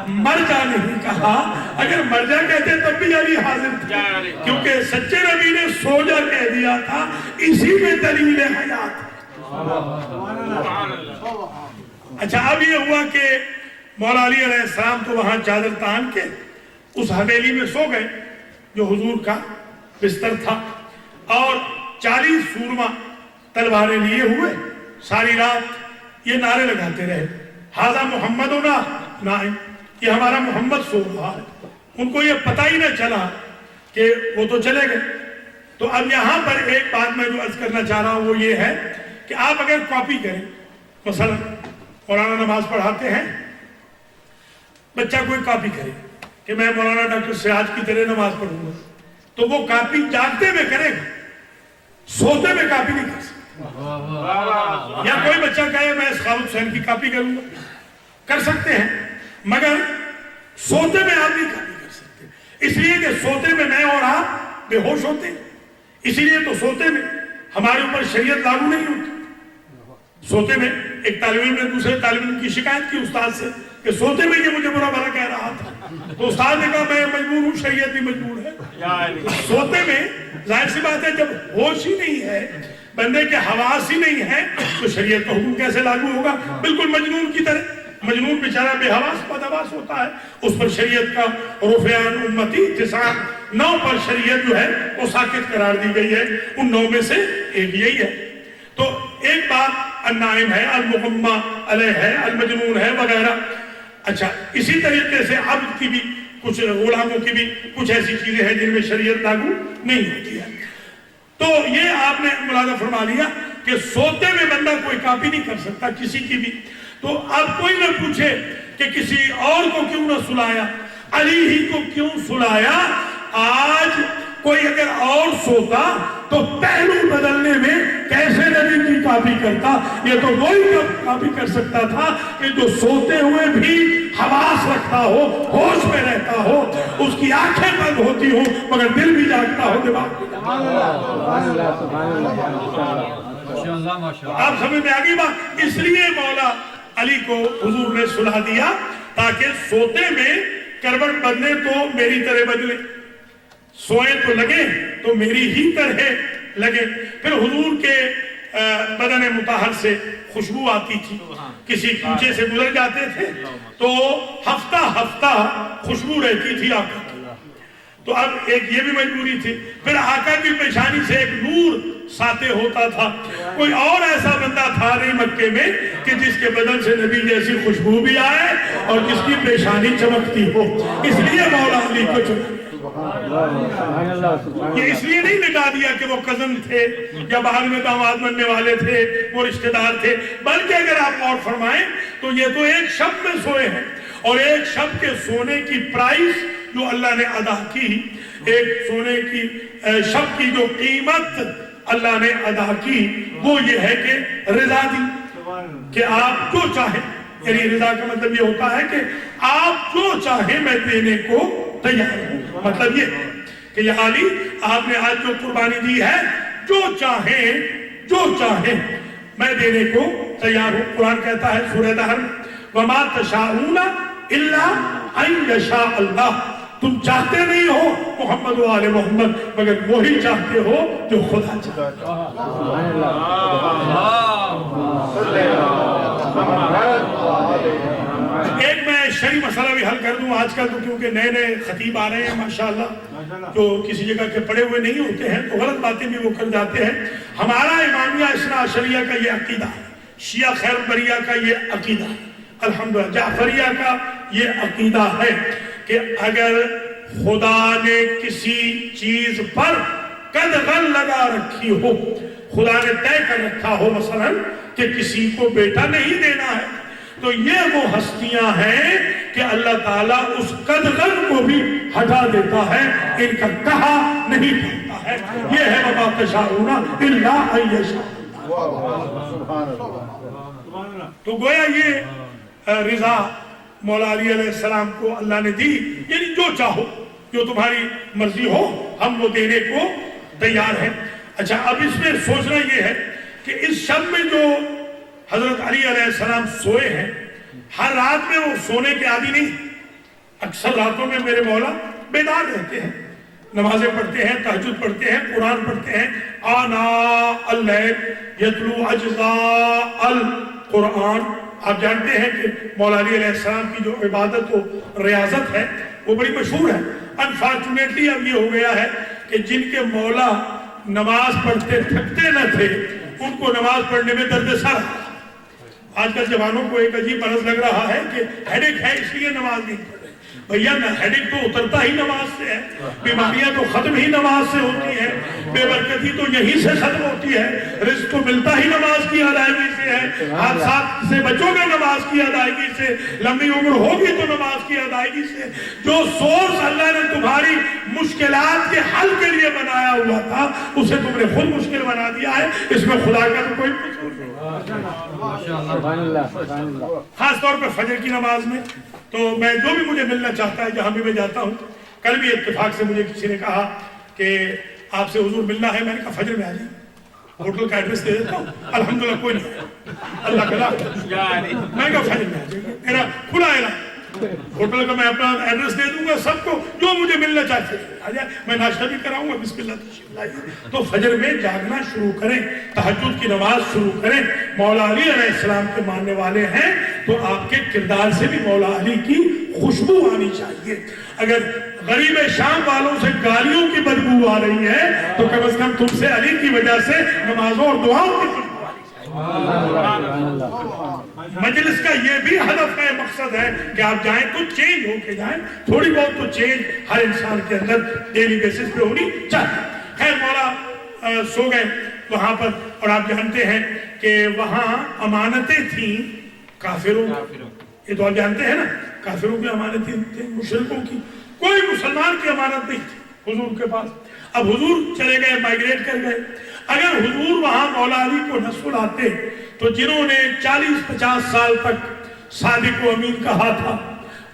S1: مر جا نہیں کہا. اگر مر جا کہتے تب بھی علی حاضر تھا، کیونکہ سچے نبی نے سو جا کہہ دیا تھا، اسی میں دلیل حیات. اچھا اب یہ ہوا کہ مولا علی علیہ السلام تو وہاں چادر تان کے اس حویلی میں سو گئے جو حضور کا بستر تھا، اور 40 سورما تلواریں لیے ہوئے ساری رات یہ نعرے لگاتے رہے، ھذا محمدنا نائم، یہ ہمارا محمد سو رہا ہے. ان کو یہ پتہ ہی نہ چلا کہ وہ تو چلے گئے. تو اب یہاں پر ایک بات میں جو عرض کرنا چاہ رہا ہوں وہ یہ ہے کہ آپ اگر کاپی کریں، مثلا مولانا نماز پڑھاتے ہیں، بچہ کوئی کاپی کرے کہ میں مولانا ڈاکٹر سراج کی طرح نماز پڑھوں گا، تو وہ کاپی جاگتے میں کرے گا، سوتے میں کاپی نہیں کر سکتا. یا کوئی بچہ کہے میں خالد حسین کی کاپی کروں گا، کر سکتے ہیں، مگر سوتے میں آپ نہیں کاپی کر سکتے، اس لیے کہ سوتے میں میں اور آپ بے ہوش ہوتے ہیں. اسی لیے تو سوتے میں ہمارے اوپر شریعت لاگو نہیں ہوتی. سوتے میں ایک طالب علم نے دوسرے طالب علم کی شکایت کی استاد سے کہ سوتے میں یہ مجھے برا بھلا کہہ رہا تھا، تو استاد نے کہا میں مجبور ہوں، شریعت بھی مجبور ہے. سوتے میں ظاہر سی بات ہے جب ہوش ہی نہیں ہے، بندے کے حواس ہی نہیں ہے، تو شریعت کا حکم کیسے لاگو ہوگا؟ بالکل مجنون کی طرح. مجنون بیچارہ بے حواس بدحواس ہوتا ہے، اس پر شریعت کا رفعان امتی 9 پر شریعت جو ہے وہ ساکت قرار دی گئی ہے. ان 9 میں سے ایک یہی ہے. تو ایک بات النائم ہے، المغمہ علیہ ہے، المجنون ہے وغیرہ. اچھا اسی طریقے سے عبد کی بھی کچھ، غلاموں کی بھی کچھ ایسی چیزیں ہیں جن میں شریعت لاگو نہیں ہوتی ہے. تو یہ آپ نے ملاحظہ فرما لیا کہ سوتے میں بندہ کوئی کاپی نہیں کر سکتا کسی کی بھی. تو اب کوئی نہ پوچھے کہ کسی اور کو کیوں نہ سلایا, علی ہی کو کیوں سلایا. آج کوئی اگر اور سوتا تو پہلو بدلنے میں کیسے نبی کی کاپی کرتا. یہ تو وہی کاپی کر سکتا تھا کہ جو سوتے ہوئے بھی حواس رکھتا ہو, ہوش میں رہتا ہو, اس کی آنکھیں بند ہوتی ہوں مگر دل بھی جاگتا ہو, دماغ بھی جاگتا. آپ سمجھ میں آگئی بات. اس لیے مولا علی کو حضور نے سلا دیا تاکہ سوتے میں کروٹ بدلے تو میری طرح بدلے, سوئے تو لگے تو میری ہی طرح لگے. پھر حضور کے بدن مطہر سے خوشبو آتی تھی, کسی کوچے سے گزر جاتے تھے تو ہفتہ ہفتہ خوشبو رہتی تھی آقا کی. تو اب ایک یہ بھی مجبوری تھی. پھر آقا کی پیشانی سے ایک نور ساتے ہوتا تھا. کوئی اور ایسا بندہ تھا نہیں مکے میں کہ جس کے بدن سے نبی جیسی خوشبو بھی آئے اور جس کی پیشانی چمکتی ہو. اس لیے مولا علی کو چنا. یہ اس لیے نہیں لٹا دیا کہ وہ کزن تھے یا بعد میں داماد بننے والے تھے, وہ رشتہ دار تھے, بلکہ اگر آپ غور فرمائیں تو یہ تو ایک شب میں سوئے ہیں, اور ایک شب کے سونے کی پرائس جو اللہ نے ادا کی, ایک سونے کی شب کی جو قیمت اللہ نے ادا کی, وہ یہ ہے کہ رضا دی کہ آپ جو چاہیں. یعنی رضا کا مطلب یہ ہوتا ہے کہ آپ جو چاہیں میں دینے کو تیار ہوں. مطلب یہ کہ یا علی آپ نے آج جو قربانی دی ہے, جو چاہیں میں دینے کو تیار ہوں. قرآن کہتا ہے سورہ دہر وَمَا تَشَاءُونَ إِلَّا أَن يَشَاءَ اللَّهُ, تم چاہتے نہیں ہو محمد و آل محمد مگر وہی چاہتے ہو جو خدا چاہتا ہے. ایک میں شرعی مسئلہ بھی حل کر دوں. آج کل تو کیونکہ نئے نئے خطیب آ رہے ہیں ماشاءاللہ, جو کسی جگہ کے پڑے ہوئے نہیں ہوتے ہیں تو غلط باتیں بھی وہ کر جاتے ہیں. ہمارا امامیہ اثنا عشریہ کا یہ عقیدہ ہے, شیعہ خیر البریہ کا یہ عقیدہ ہے, الحمدللہ جعفریہ کا یہ عقیدہ ہے کہ اگر خدا نے کسی چیز پر قدغن لگا رکھی ہو, خدا نے طے کر رکھا ہو مثلا کہ کسی کو بیٹا نہیں دینا ہے, تو یہ وہ ہستیاں ہیں کہ اللہ تعالیٰ اس قدغن کو بھی ہٹا دیتا ہے, ان کا کہا نہیں کرتا ہے. یہ ہے وَمَا تَشَاءُونَ إِلَّا أَن يَشَاءَ. تو گویا یہ رضا مولا علی علیہ السلام کو اللہ نے دی, یعنی جو چاہو, جو تمہاری مرضی ہو ہم وہ دینے کو تیار ہیں. اچھا اب اس میں سوچنا یہ ہے کہ اس شب میں جو حضرت علی علیہ السلام سوئے ہیں, ہر رات میں وہ سونے کے عادی نہیں. اکثر راتوں میں میرے مولا بیدار رہتے ہیں, نمازیں پڑھتے ہیں, تہجد پڑھتے ہیں, قرآن پڑھتے ہیں. آناء اللیل یتلو اجزاء القرآن. آپ جانتے ہیں کہ مولا علی علیہ السلام کی جو عبادت و ریاضت ہے وہ بڑی مشہور ہے. انفارچونیٹلی اب یہ ہو گیا ہے کہ جن کے مولا نماز پڑھتے تھکتے نہ تھے ان کو نماز پڑھنے میں درد سر. آج کل جوانوں کو ایک عجیب مرض لگ رہا ہے کہ ہیڈیک ہے اس لیے نماز نہیں پڑھ رہے. بھیا ہیڈیک تو اترتا ہی نماز سے ہے, بیماریاں تو ختم ہی نماز سے ہوتی ہیں, بے برکتی تو یہیں سے ختم ہوتی ہے, رزق تو ملتا ہی نماز کی ادائیگی سے ہے, حادثات سے بچو گے نماز کی ادائیگی سے, لمبی عمر ہوگی تو نماز کی ادائیگی سے. جو سورس اللہ نے تمہاری مشکلات کے حل کے لیے بنایا ہوا تھا اسے تم نے خود مشکل بنا دیا ہے. اس میں خدا کا تو کوئی قصور نہیں. خاص طور پہ فجر کی نماز میں تو میں جو بھی مجھے ملنا چاہتا ہے جہاں بھی میں جاتا ہوں, کل بھی اتفاق سے مجھے کسی نے کہا کہ آپ سے حضور ملنا ہے, میں نے کہا فجر میں آ جائیں, ہوٹل کا ایڈریس دے دیتا ہوں. الحمدللہ کوئی نہیں, اللہ کا لاکھ. میں نے کہا فجر میں آ جائیں, میرا کھلا اعلان, ہوٹل کا میں اپنا ایڈریس دے دوں گا, سب کو جو مجھے ملنا چاہتے ہیں آ جائے, میں ناشتہ بھی کراؤں گا. بسم اللہ تشریف لائیے. تو فجر میں جاگنا شروع کریں, تہجد کی نماز شروع کریں. مولا علی علیہ السلام کے ماننے والے ہیں تو آپ کے کردار سے بھی مولا علی کی خوشبو آنی چاہیے. اگر غریب شام والوں سے گالیوں کی بدبو آ رہی ہے تو کم از کم تم سے علی کی وجہ سے نمازوں اور دعاؤں کی خوشبو آنی چاہیے. مجلس کا یہ بھی ہدف ہے, مقصد ہے کہ آپ جائیں تو چینج ہو کے جائیں. تھوڑی بہت تو چینج ہر انسان کے اندر ڈیلی بیسس پہ ہونی چاہیے. خیر مولا سو گئے, وہاں پر، اور آپ جانتے ہیں کہ وہاں امانتیں تھیں کافروں کی، یہ تو آپ جانتے ہیں نا، کافروں کی امانتیں تھیں، مشرکوں کی، کوئی مسلمان کی امانت نہیں تھی حضور کے پاس۔ اب حضور چلے گئے، مائگریٹ کر گئے، اگر حضور وہاں مولا علی کو نہ سلاتے تو جنہوں نے 40-50 سال تک صادق و امین کہا تھا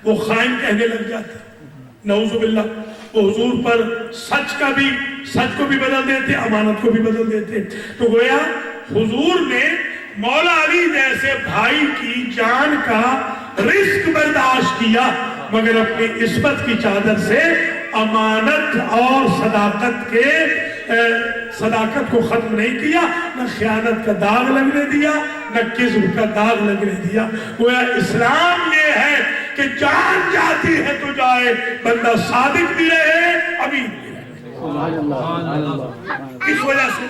S1: وہ خائن کہنے لگ جاتے، نعوذ باللہ۔ وہ حضور پر سچ کو بھی بدل دیتے، امانت کو بھی بدل دیتے۔ تو گویا حضور نے مولا علی جیسے بھائی کی جان کا رسک برداشت کیا، مگر اپنی عصمت کی چادر سے امانت اور صداقت کو ختم نہیں کیا، نہ خیانت کا داغ لگنے دیا، نہ کذب کا داغ لگنے دیا۔ گویا اسلام یہ ہے کہ جان جاتی ہے تو جائے، بندہ صادق بھی رہے، امین بھی رہے۔ اس وجہ سے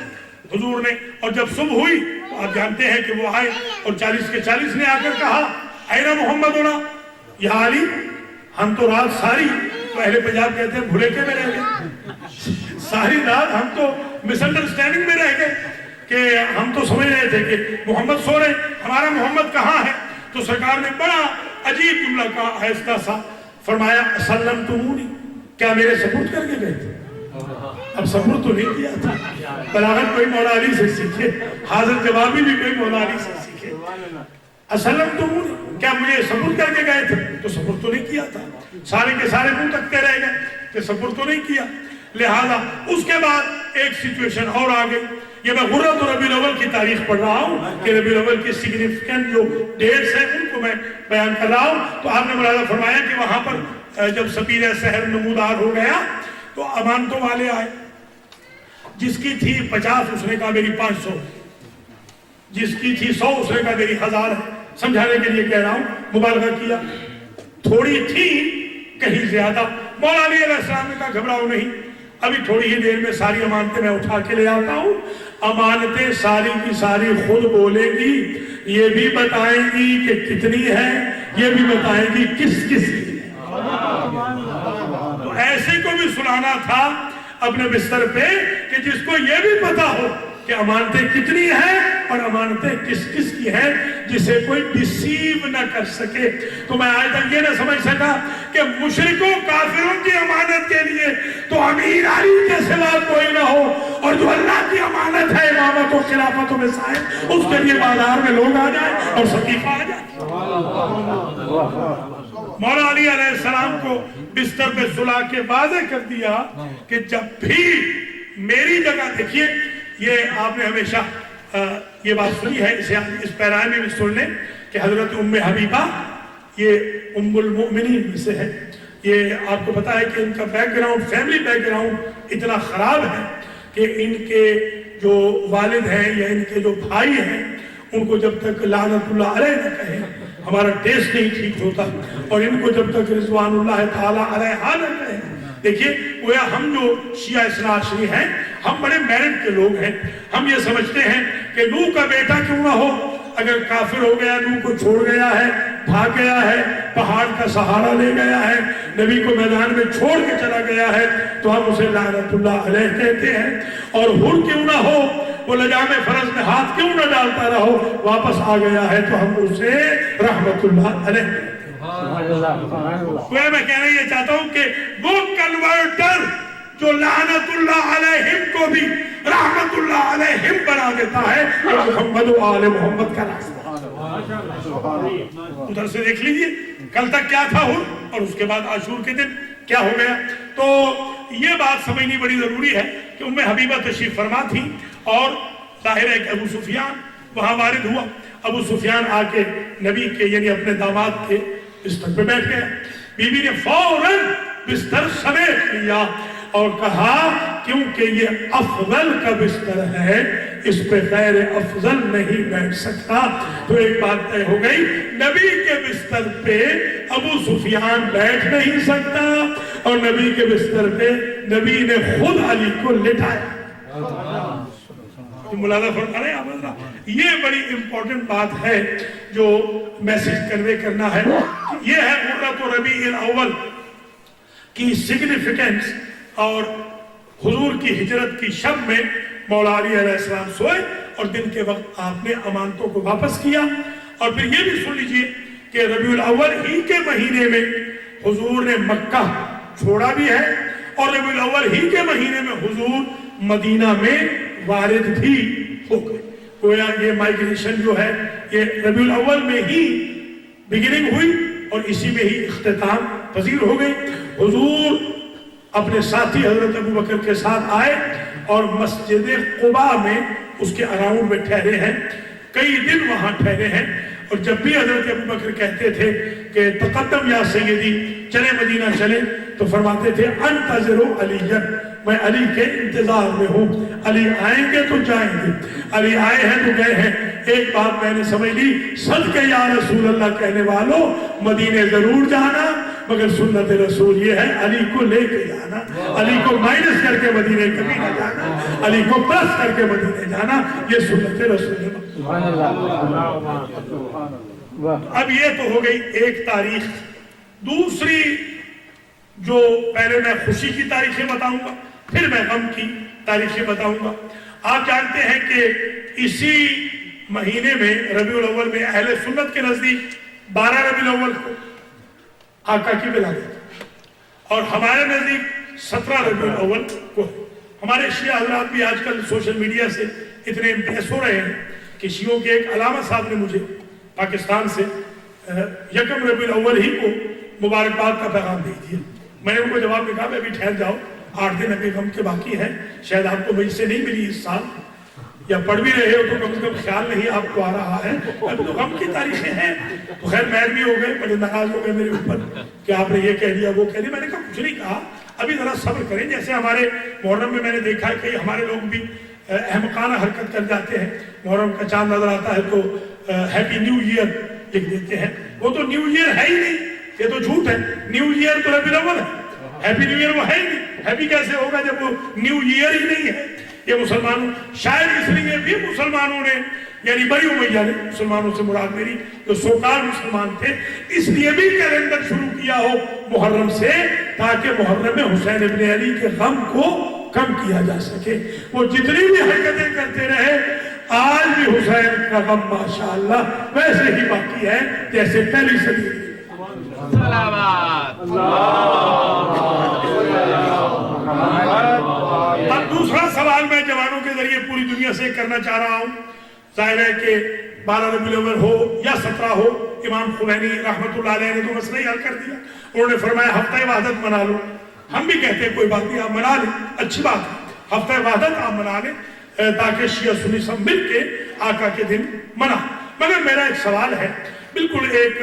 S1: حضور نے، اور جب صبح ہوئی تو آپ جانتے ہیں کہ وہ آئے اور 40 کے 40 نے آ کر کہا اینا محمد ہونا، یا علی ہم تو رات ساری، تو اہل پنجاب کہتے ہیں بھولے کے میں رہ گئے، ساری رات ہم تو مس انڈرسٹینڈنگ میں رہ گئے کہ ہم تو سمجھ رہے تھے کہ محمد سو رہے، ہمارا محمد کہاں ہے؟ تو سرکار نے بڑا عجیب جملہ کہا، آہستہ سا فرمایا اسلمتمونی، کیا میرے سپرد کر کے گئے تھے؟ اب سپرد تو نہیں کیا تھا۔ بلاغت کوئی مولا علی سے سیکھے، حاضر جوابی بھی کوئی مولا علی سے سیکھے۔ اسلمتمونی، کیا مجھے سپرد کر کے گئے تھے؟ تو سپرد تو نہیں کیا تھا۔ سارے کے سارے منہ تکتے رہ گئے کہ سپرد تو نہیں کیا۔ لہذا اس کے بعد ایک سچویشن اور آ گئی۔ یہ میں غرۃ ربیع الاول کی تاریخ پڑھ رہا ہوں کہ ربیع الاول کی سگنیفیکنٹ جو ڈیٹس ہیں ان کو میں بیان کر رہا ہوں۔ تو آپ نے ملاحظہ فرمایا کہ وہاں پر جب سپیر سحر نمودار ہو گیا تو امانتوں والے آئے، جس کی تھی 50 اس نے کہا میری 500، جس کی تھی 100 اس نے کہا میری 1000 ہے۔ سمجھانے کے لیے کہہ رہا ہوں، مبالغہ کیا، تھوڑی تھی کہیں زیادہ۔ مولا علی علیہ السلام نے کہا گھبراؤ نہیں، ابھی تھوڑی ہی دیر میں ساری امانتیں میں اٹھا کے لے آتا ہوں۔ امانتیں ساری کی ساری خود بولے گی، یہ بھی بتائیں گی کہ کتنی ہے، یہ بھی بتائیں گی کس کس کی ہے۔ تو ایسے کو بھی سنانا تھا اپنے بستر پہ کہ جس کو یہ بھی پتا ہو کہ امانتیں کتنی ہیں اور امانتیں کس کس کی ہیں، جسے کوئی ڈیسیو نہ کر سکے۔ تو میں آج تک یہ نہ سمجھ سکا کہ مشرکوں کافروں کی امانت کے لیے تو امیر علی کے سوا کوئی نہ ہو، اور جو اللہ کی امانت ہے امامت و خلافت و مسائل، اس کے لیے بازار میں لوگ آ جائیں اور سقیفہ آ جائیں۔ مولا علی علیہ السلام کو بستر پہ سلا کے واضح کر دیا کہ جب بھی میری جگہ، دیکھیے یہ آپ نے ہمیشہ یہ بات سنی ہے، اس پیرائے میں بھی سن لیں کہ حضرت ام حبیبہ یہ ام المؤمنین میں سے ہے۔ یہ آپ کو پتا ہے کہ ان کا back ground, family back ground اتنا خراب ہے کہ ان کے جو والد ہیں یا ان کے جو بھائی ہیں ان کو جب تک لعنت اللہ علیہ نہ کہیں ہمارا ٹیسٹ نہیں ٹھیک ہوتا، اور ان کو جب تک رضوان اللہ تعالیٰ علیہ نہ کہیں۔ دیکھیے گویا ہم جو شیعہ اثنا عشری ہیں، ہم بڑے میرٹ کے لوگ ہیں، ہم یہ سمجھتے ہیں کہ نوح کا بیٹا کیوں نہ ہو، اگر کافر ہو گیا، نوح کو چھوڑ گیا ہے، بھاگ گیا ہے، پہاڑ کا سہارا لے گیا ہے، نبی کو میدان میں چھوڑ کے چلا گیا ہے، تو ہم اسے لعنت اللہ علیہ کہتے ہیں۔ اور ہر کیوں نہ ہو، وہ لجام فرض میں ہاتھ کیوں نہ ڈالتا رہو، واپس آ گیا ہے تو ہم اسے رحمت اللہ علیہ کہتے ہیں۔ میں کہنا یہ چاہتا ہوں کہ وہ کنورٹر جو لعنت اللہ علیہم کو بھی رحمت اللہ علیہم بنا دیتا ہے، وہ محمد و آل محمد کا راستہ۔ ادھر سے دیکھ لیجئے کل تک کیا تھا ہر، اور اس کے بعد عاشور کے دن کیا ہو گیا۔ تو یہ بات سمجھنی بڑی ضروری ہے کہ ام حبیبہ تشریف فرما تھی، اور ظاہر ہے کہ ابو سفیان وہاں وارد ہوا۔ ابو سفیان آ کے نبی کے یعنی اپنے داماد کے بستر پہ بیٹھ گیا۔ بی بی نے فوراً بستر سمیٹ لیا اور کہا کیونکہ یہ افضل کا بستر ہے، اس پہ غیر افضل نہیں بیٹھ سکتا۔ تو ایک بات طے ہو گئی، نبی کے بستر پہ ابو سفیان بیٹھ نہیں سکتا، اور نبی کے بستر پہ نبی نے خود علی کو لٹایا۔ ملاحظہ فرما رہے ہیں، یہ بڑی امپورٹنٹ بات ہے جو میسج کنوے کرنا ہے۔ یہ ہے غرۃ ربیع الاول کی سگنیفیکنس، اور حضور کی ہجرت کی شب میں مولا علی علیہ السلام سوئے اور دن کے وقت آپ نے امانتوں کو واپس کیا. اور پھر یہ بھی سن لیجئے کہ ربیع الاول ہی کے مہینے میں حضور نے مکہ چھوڑا بھی ہے اور ربیع الاول ہی کے مہینے میں حضور مدینہ میں وارد بھی ہو گئے. گویا یہ مائیگریشن جو ہے یہ ربیع الاول میں ہی بگننگ ہوئی اور اسی میں ہی اختتام پذیر ہو گئی. حضور اپنے ساتھی حضرت ابوبکر کے ساتھ آئے اور مسجد قباء میں اس کے اراؤنڈ میں ٹھہرے ہیں, کئی دن وہاں ٹھہرے ہیں. اور جب بھی حضرت ابوبکر کہتے تھے کہ تقدم یا سیدی, چلے مدینہ چلے, تو فرماتے تھے انتظروا علی, میں علی کے انتظار میں ہوں, علی آئیں گے تو جائیں گے, علی آئے ہیں تو گئے ہیں. ایک بات میں نے سمجھ لی, صدقے یا رسول اللہ کہنے والوں مدینے ضرور جانا, مگر سنت رسول یہ ہے علی کو لے کے جانا, علی کو مائنس کر کے مدینے کبھی نہ جانا, علی کو پلس کر کے مدینے جانا, یہ سنت رسول ہے. اب یہ تو ہو گئی ایک تاریخ. دوسری جو پہلے میں خوشی کی تاریخیں بتاؤں گا, پھر میں غم کی تاریخیں بتاؤں گا. آپ جانتے ہیں کہ اسی مہینے میں ربیع الاول میں اہل سنت کے نزدیک 12 ربیع الاول کو آقا کی ولادت اور ہمارے نزدیک 17 ربیع الاول کو. ہمارے شیعہ حضرات بھی آج کل سوشل میڈیا سے اتنے امپریس ہو رہے ہیں کہ شیعوں کے ایک علامہ صاحب نے مجھے پاکستان سے 1 ربیع الاول ہی کو مبارکباد کا پیغام دے دیا. میں نے ان کو جواب میں کہا میں ابھی ٹھہر جاؤ, 8 دن ابھی غم کے باقی ہیں, شاید آپ کو مجھ سے نہیں ملی اس سال, یا پڑھ بھی رہے ہو تو کم سے کم خیال نہیں آپ کو آ رہا ہے. ابھی تو غم کی تاریخیں ہیں. تو خیر میر بھی ہو گئے, بڑے ناراض ہو گئے میرے اوپر کہ آپ نے یہ کہہ دیا وہ کہہ دیا. میں نے کہا کچھ نہیں کہا, ابھی ذرا صبر کریں. جیسے ہمارے محرم میں نے دیکھا ہے کہ ہمارے لوگ بھی احمقانہ حرکت کر جاتے ہیں, محرم کا چاند نظر آتا ہے تو ہیپی نیو ایئر لکھ دیتے ہیں. وہ تو نیو ایئر ہے ہی نہیں, یہ تو جھوٹ ہے. نیو ایئر تو ربیع الاول ہے, ہیپی نیو ایئر وہ ہے ہی نہیں. ہیپی کیسے ہوگا جب وہ نیو ایئر ہی نہیں ہے. یہ مسلمانوں, شاید اس لیے بھی مسلمانوں نے, یعنی بنی امیہ نے, مسلمانوں سے مراد میری جو سوکار مسلمان تھے, اس لیے بھی کیلنڈر شروع کیا ہو محرم سے, تاکہ محرم میں حسین ابن علی کے غم کو کم کیا جا سکے. وہ جتنی بھی حرکتیں کرتے رہے, آج بھی حسین کا غم ماشاءاللہ ویسے ہی باقی ہے جیسے پہلی صدی. اب دوسرا سوال میں جوانوں کے ذریعے پوری دنیا سے کرنا چاہ رہا ہوں. ظاہر ہے کہ 12 ربیع الاول ہو یا 17 ہو, امام خمینی رحمت اللہ علیہ نے تو مسئلہ ہی حل کر دیا. انہوں نے فرمایا ہفتہ وحدت منا لو. ہم بھی کہتے ہیں کوئی بات نہیں, آپ منا لیں, اچھی بات ہے, ہفتہ وحدت آپ منا لیں تاکہ شیعہ سنی سب مل کے آقا کے دن منا. مگر میرا ایک سوال ہے, بالکل ایک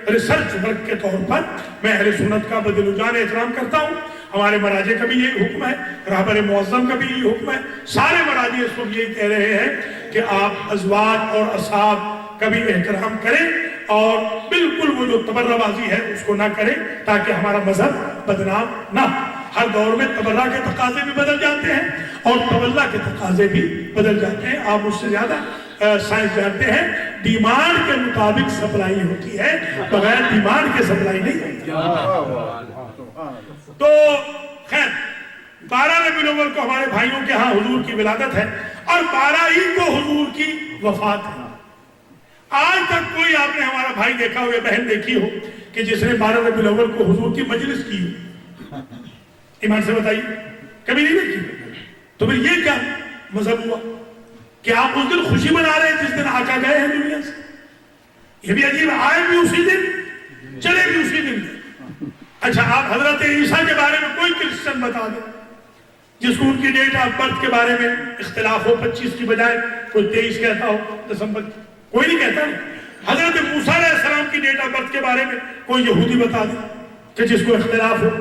S1: ریسرچ ورک کے طور پر میں اہل سنت کا بدل جان احترام کرتا ہوں. ہمارے مراجع کا بھی یہی حکم ہے, رہبر معظم کا بھی یہی حکم ہے, سارے مراجع اس وقت یہی کہہ رہے ہیں کہ آپ ازواج اور اصحاب کا بھی احترام کریں اور بالکل وہ جو تبرہ بازی ہے اس کو نہ کریں تاکہ ہمارا مذہب بدنام نہ. ہر دور میں تبرہ کے تقاضے بھی بدل جاتے ہیں اور تولہ کے تقاضے بھی بدل جاتے ہیں. آپ مجھ سے زیادہ سائنس جانتے ہیں, ڈیمانڈ کے مطابق سپلائی ہوتی ہے, بغیر ڈیمانڈ کے سپلائی نہیں ہوتی. تو خیر 12 ربیع الاول کو ہمارے بھائیوں کے ہاں حضور کی ولادت ہے اور 12 ہی کو حضور کی وفات ہے. آج تک کوئی آپ نے ہمارا بھائی دیکھا ہو یا بہن دیکھی ہو کہ جس نے 12 ربیع الاول کو حضور کی مجلس کی ہو؟ ایمان سے بتائیے, کبھی نہیں دیکھی. تو پھر یہ کیا مذہب ہوا کہ آپ اس دن خوشی منا رہے ہیں جس دن آقا گئے ہیں دنیا سے؟ یہ بھی عجیب, آئے بھی اسی دن, چلے بھی اسی دن. اچھا, آپ حضرت عیسیٰ کے بارے میں کوئی کرسچن بتا دیں جس کو ان کی ڈیٹ آف برتھ کے بارے میں اختلاف ہو, 25 کی بجائے کوئی 23 کہتا ہو دسمبر, کوئی نہیں کہتا. حضرت موسیٰ علیہ السلام کی ڈیٹ آف برتھ کے بارے میں کوئی یہودی بتا دے کہ جس کو اختلاف ہو.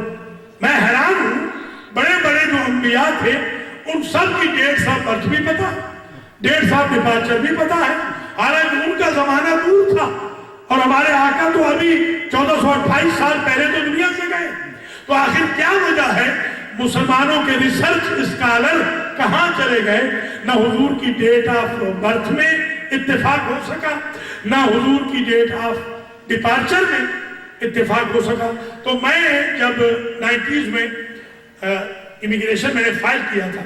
S1: میں حیران ہوں, بڑے بڑے جو انبیاء تھے ان سب کی ڈیٹ آف برتھ بھی پتا ہے, ڈیٹ آف ڈپارچر بھی پتا ہے, حالانکہ ان کا زمانہ دور تھا اور ہمارے آقا تو ابھی 1428 سال پہلے تو دنیا سے گئے. تو آخر کیا وجہ ہے مسلمانوں کے ریسرچ اسکالر کہاں چلے گئے؟ نہ حضور کی ڈیٹ آف برتھ میں اتفاق ہو سکا, نہ حضور کی ڈیٹ آف ڈپارچر میں اتفاق ہو سکا. تو میں جب 90s میں امیگریشن میں نے فائل کیا تھا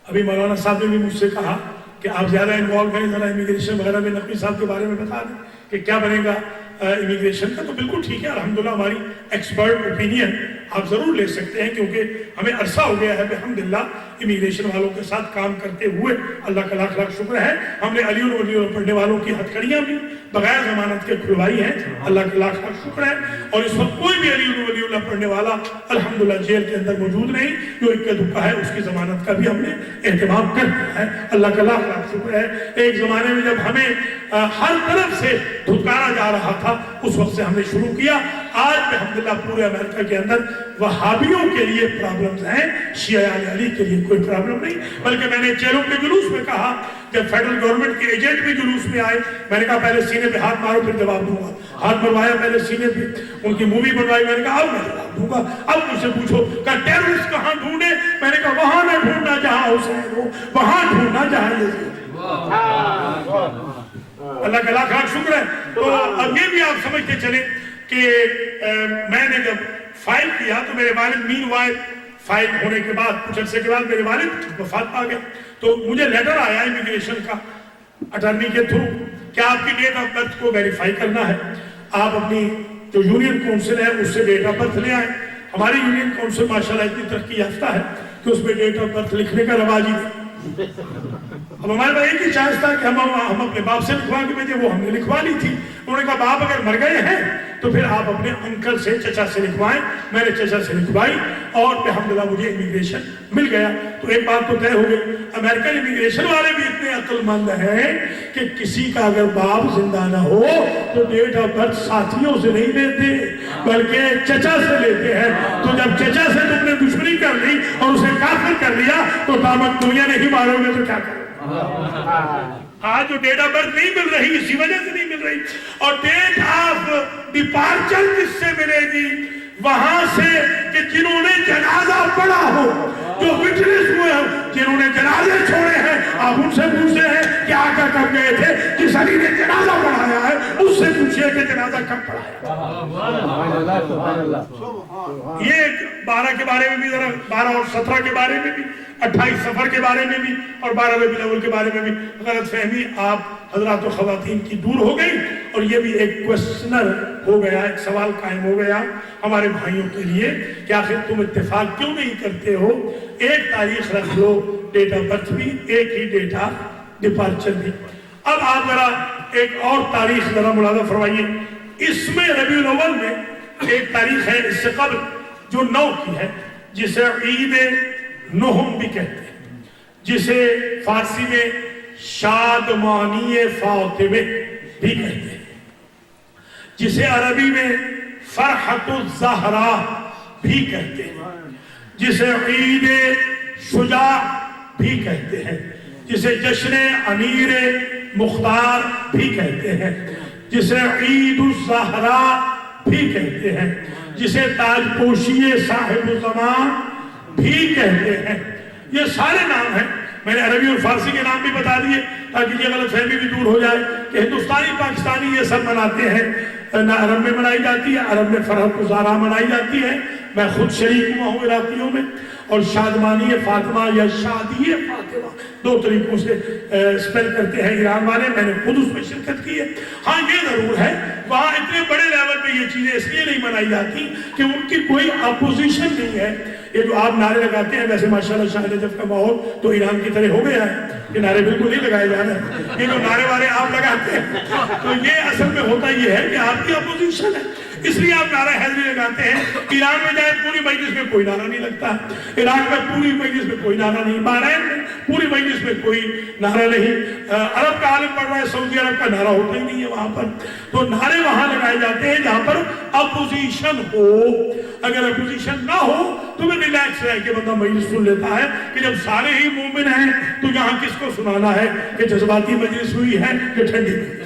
S1: ابھی مولانا صاحب نے بھی مجھ سے کہا کہ آپ زیادہ انوالو ہیں ذرا امیگریشن وغیرہ میں، نقوی صاحب کے بارے میں بتا دیں کہ کیا بنے گا امیگریشن کا. تو بالکل ٹھیک ہے، الحمدللہ ہماری ایکسپرٹ اوپینین آپ ضرور لے سکتے ہیں، کیونکہ ہمیں عرصہ ہو گیا ہے الحمدللہ امیگریشن والوں کے ساتھ کام کرتے ہوئے. اللہ کا لاکھ لاکھ شکر ہے، ہم نے علی ولی پڑھنے والوں کی ہتھکڑیاں بھی بغیر ضمانت کے کھلوائی ہیں. اللہ کا لاکھ لاکھ شکر ہے. اور اس وقت کوئی بھی علی ولی اللہ پڑھنے والا الحمدللہ جیل کے اندر موجود نہیں. جو اکا دکا ہے اس کی ضمانت کا بھی ہم نے اہتمام کر دیا ہے. اللہ کا لاکھ لاکھ شکر ہے. ایک زمانے میں جب ہمیں ہر طرف سے دھتکارا جا رہا تھا، اس وقت سے ہم نے شروع کیا. آج الحمدللہ پورے امریکہ کے اندر وہابیوں کے لیے پرابلمز ہیں، شیعہ علی کے لیے کوئی پرابلم نہیں. بلکہ میں نے چیلوں کے جلوس میں کہا، جب فیڈرل گورنمنٹ کے ایجنٹ بھی جلوس میں آئے، میں نے کہا پہلے سینے پہ ہاتھ مارو پھر جواب دوں گا. ہاتھ مروایا پہلے سینے پہ، ان کی مووی بنوائی، میں نے کہا اب میں جواب دوں گا. اب مجھ سے پوچھو کہ ٹیررسٹ کہاں ڈھونڈے؟ میں نے کہا وہاں نہ ڈھونڈنا جہاں حسین ہو، وہاں ڈھونڈنا جہاں یزید. اللہ کا لاکھ لاکھ شکر ہے. تو اب یہ بھی آپ سمجھتے چلیں کہ میں نے جب فائل کیا تو میرے والد مین وائل فائل ہونے کے بعد کچھ عرصے کے بعد میرے والد وفات پا گئے. تو مجھے لیٹر آیا امیگریشن کا اٹارنی کے تھرو کہ آپ کی ڈیٹ آف برتھ کو ویریفائی کرنا ہے. آپ اپنی جو یونین کونسل ہے اس سے ڈیٹ آف برتھ لے آئیں. ہماری یونین کونسل ماشاءاللہ اتنی ترقی یافتہ ہے کہ اس میں ڈیٹ آف برتھ لکھنے کا رواج ہی نہیں. اب ہمارے پاس ایک ہی چانس تھا کہ ہم اپنے باپ سے لکھوا کے بھیجے، وہ ہم نے لکھوا لی تھی. انہوں نے کہا باپ اگر مر گئے ہیں تو پھر آپ اپنے انکل سے، چچا سے لکھوائیں. میں نے چچا سے لکھوائی اور الحمدللہ مجھے امیگریشن مل گیا. تو ایک بات تو طے ہو گئی، امریکن امیگریشن والے بھی اتنے عقل مند ہیں کہ کسی کا اگر باپ زندہ نہ ہو تو ڈیٹ آف برتھ ساتھیوں سے نہیں لیتے بلکہ چچا سے لیتے ہیں. تو جب چچا سے تم نے دشمنی کر لی اور اسے کافر کر لیا تو دامت دنیا نہیں مارو گے تو کیا کرو. آج جو ڈیٹ آف برتھ نہیں مل رہی اسی وجہ سے نہیں مل رہی. اور ڈیٹ آف ڈپارچر کس سے ملے گی؟ وہاں سے کہ جنہوں نے جنازہ پڑھا ہو، جو وٹنس ہوئے ہیں، جنہوں نے جنازے چھوڑے ہیں. آپ ان سے پوچھتے ہیں کہ آقا کب گئے تھے؟ جس علی نے جنازہ پڑھایا ہے اس سے پوچھئے کہ جنازہ کب پڑھایا. یہ 12 کے بارے میں بھی ذرا، 12 اور 17 کے بارے میں بھی، 28 سفر کے بارے میں بھی اور 12 ربیع الاول کے بارے میں بھی غلط فہمی آپ حضرات و خواتین کی دور ہو گئی. اور یہ بھی ایک کوسچنر ہو گیا، ایک سوال قائم ہو گیا ہمارے بھائیوں کے لیے کہ آخر تم اتفاق کیوں نہیں کرتے ہو؟ ایک تاریخ رکھ لو، ڈیٹ آف برتھ بھی ایک ہی، ڈیٹ آف ڈپارچر بھی. اب آپ ذرا ایک اور تاریخ ذرا ملاحظہ فرمائیے. اس میں ربیع الاول میں ایک تاریخ ہے اس سے قبل جو 9 کی ہے، جسے عید نہم بھی کہتے ہیں، جسے فارسی میں شادمانی فاطمہ بھی کہتے ہیں، جسے عربی میں فرحت الزہرا بھی کہتے ہیں، جسے عید شجاع بھی کہتے ہیں، جسے جشن امیر مختار بھی کہتے ہیں، جسے عید الزہرا بھی کہتے ہیں، جسے تاج پوشی صاحب زمان بھی کہتے ہیں. یہ سارے نام ہیں. میں نے عربی اور فارسی کے نام بھی بتا دیے تاکہ یہ غلط فہمی بھی دور ہو جائے کہ ہندوستانی پاکستانی یہ سب مناتے ہیں. نہ عرب میں منائی جاتی ہے، عرب میں فرحت الزہرا منائی جاتی ہے. میں خود شریک ہوا ہوں عراقیوں میں. اور شادمانی فاطمہ یا شادی فاطمہ 2 طریقوں سے سپیل کرتے ہیں ایران والے. میں نے خود اس میں شرکت کی ہے. ہاں یہ ضرور ہے وہاں اتنے بڑے لیول پہ یہ چیزیں اس لیے نہیں منائی جاتی کہ ان کی کوئی اپوزیشن نہیں ہے. یہ جو آپ نعرے لگاتے ہیں، ویسے ماشاءاللہ شاہ نجف کا ماحول تو ایران کی طرح ہو گیا ہے. یہ نعرے بالکل نہیں لگائے جا رہے. یہ جو نعرے والے آپ لگاتے ہیں تو یہ اصل میں ہوتا یہ ہے کہ آپ کی اپوزیشن ہے، اس لیے آپ نعرہ حیدری لگاتے ہیں. ایران میں جائے پوری مجلس میں کوئی نعرہ نہیں لگتا، عراق میں پوری مجلس میں کوئی نعرہ نہیں، بحرین میں پوری مجلس میں کوئی نعرہ نہیں. عرب کا عالم پڑھ رہا ہے، سعودی عرب کا نعرہ ہوتا ہی نہیں ہے وہاں پر. تو نعرے وہاں لگائے جاتے ہیں جہاں پر اپوزیشن ہو. اگر اپوزیشن نہ ہو تو میں ریلیکس رہ کے بندہ مجلس سن لیتا ہے کہ جب سارے ہی مومن ہیں تو یہاں کس کو سنانا ہے کہ جذباتی مجلس ہوئی ہے کہ ٹھنڈی مجلس.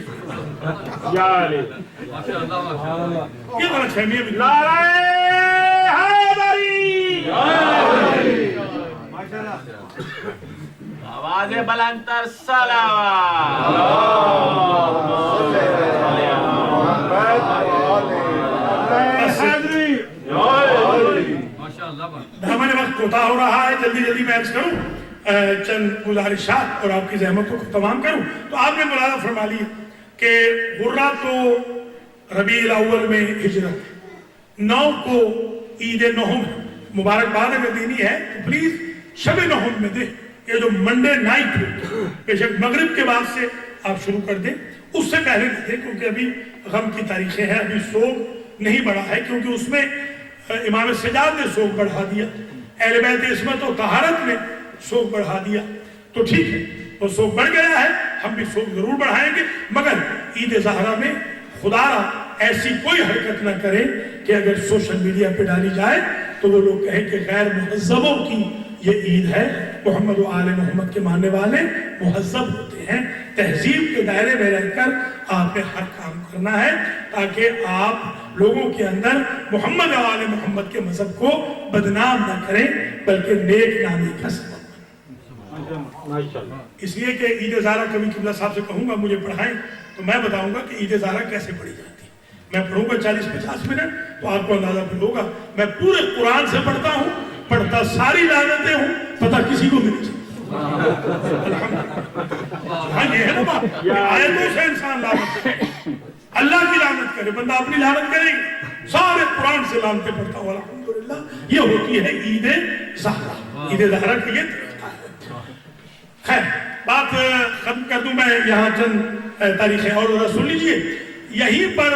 S1: یہ غلط فہمی ہے.
S2: نعرہ حیدری، آواز بلند تر صلوات.
S1: ہمارے وقت کوتا ہو رہا ہے، جلدی جلدی میں عرض کروں چند گزارشات اور آپ کی زحمتوں کو تمام کروں تو آپ نے ملاحظہ فرما لیا کہ غرہ تو ربیع الاول میں ہجرت، 9 کو عید نہم مبارکباد اگر دینی ہے تو پلیز شب نہم میں دے، یہ جو منڈے نائٹ ہو بے شک مغرب کے بعد سے آپ شروع کر دیں، اس سے پہلے نہ دیں کیونکہ ابھی غم کی تاریخیں ہیں، ابھی سوگ نہیں بڑھا ہے، کیونکہ اس میں امام سجاد نے سوگ بڑھا دیا، اہل بیت عصمت و طہارت نے سوگ بڑھا دیا، تو ٹھیک ہے وہ سوگ بڑھ گیا ہے، ہم بھی سوگ ضرور بڑھائیں گے، مگر عید زہرہ میں خدا را ایسی کوئی حرکت نہ کریں کہ اگر سوشل میڈیا پہ ڈالی جائے تو وہ لوگ کہیں کہ غیر مہذبوں کی یہ عید ہے۔ محمد و آل محمد کے ماننے والے مہذب ہوتے ہیں، تہذیب کے دائرے میں رہ کر آپ نے ہر کام کرنا ہے تاکہ آپ لوگوں کے اندر محمد و آل محمد کے مذہب کو بدنام نہ کریں بلکہ نیک نامی کا سبب بنیں۔ اس لیے کہ عید زہرہ کبھی قبلہ صاحب سے کہوں گا مجھے پڑھائیں تو میں بتاؤں گا کہ عید زہرہ کیسے پڑھی جاتی ہے، میں پڑھوں گا 40-50 منٹ تو آپ کو اندازہ پھر ہوگا، میں پورے قرآن سے پڑھتا ہوں، پڑھتا ساری لعنتیں ہوں، پتہ کسی کو بھی نہیں چلتا۔ ہاں یہ ہے نا بات، آیتوں سے انسان لعنت کرے، اللہ کی لعنت کرے، بندہ اپنی لعنت کرے گی، سارے قرآن سے لعنتیں پڑھتا ہوں الحمدللہ۔ یہ ہوتی ہے عید زہرہ، عید زہرہ کی یہ طریقہ ہے۔ خیر بات ختم کر دوں میں، یہاں چند تاریخیں اور ذرا سن لیجئے، یہیں پر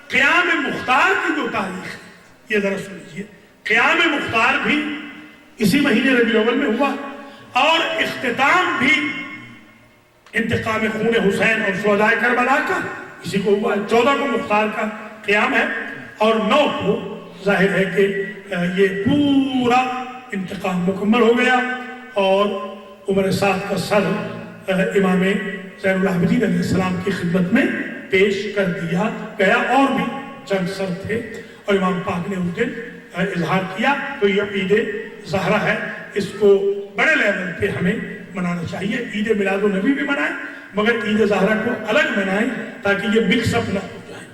S1: قیام مختار کی جو تاریخ ہے یہ ذرا سن لیجئے، قیام مختار بھی اسی مہینے ربیع الاول میں ہوا اور اختتام بھی انتقام خون حسین اور شہداء کربلا کا اسی کو ہوا ہے۔ 14 کو مختار کا قیام ہے اور 9 کو ظاہر ہے کہ یہ پورا انتقام مکمل ہو گیا اور عمر سعد کا سر امام زین العابدین علیہ السلام کی خدمت میں پیش کر دیا گیا، اور بھی چند سر تھے اور امام پاک نے اس دن اظہار کیا۔ تو یہ عید زہرہ ہے، اس کو بڑے لیول پہ ہمیں منانا چاہیے۔ عید میلاد النبی بھی منائیں مگر عید زہرہ کو الگ منائیں تاکہ یہ مکس اپ نہ ہو جائے۔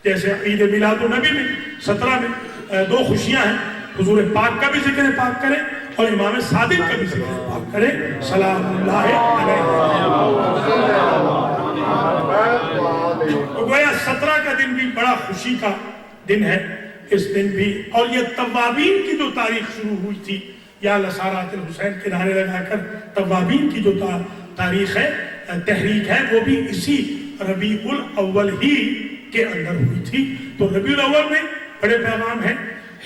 S1: جیسے عید میلاد النبی میں 17 میں 2 خوشیاں ہیں، حضور پاک کا بھی ذکر پاک کریں اور امام صادق کا بھی ذکر پاک کریں، سلام اللہ علیہ۔ تو گویا 17 کا دن بھی بڑا خوشی کا دن ہے، اس دن بھی، اور یہ توابین کی جو تاریخ شروع ہوئی تھی، یا لسارات الحسین کے نعرے لگا کر توابین کی جو تاریخ ہے، تحریک ہے، وہ بھی اسی ربیع الاول ہی کے اندر ہوئی تھی۔ تو ربیع الاول میں بڑے پیغام ہیں،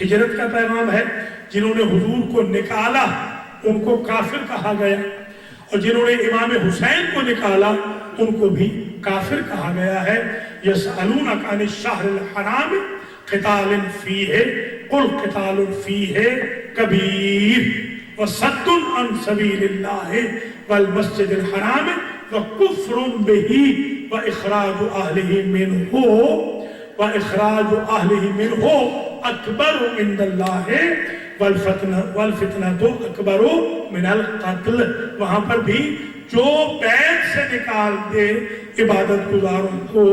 S1: ہجرت کا پیغام ہے، جنہوں نے حضور کو نکالا ان کو کافر کہا گیا، اور جنہوں نے امام حسین کو نکالا ان کو بھی کافر کہا گیا ہے۔ یسألونک عن الشہر الحرام قتال فیہ قل قتال فیہ کبیر وصد عن سبیل اللہ والمسجد الحرام وکفر بہ واخراج اہلہ منہ اکبر عند اللہ والفتنہ اکبر من القتل۔ وہاں پر بھی جو بیت سے نکال دے عبادت گزاروں کو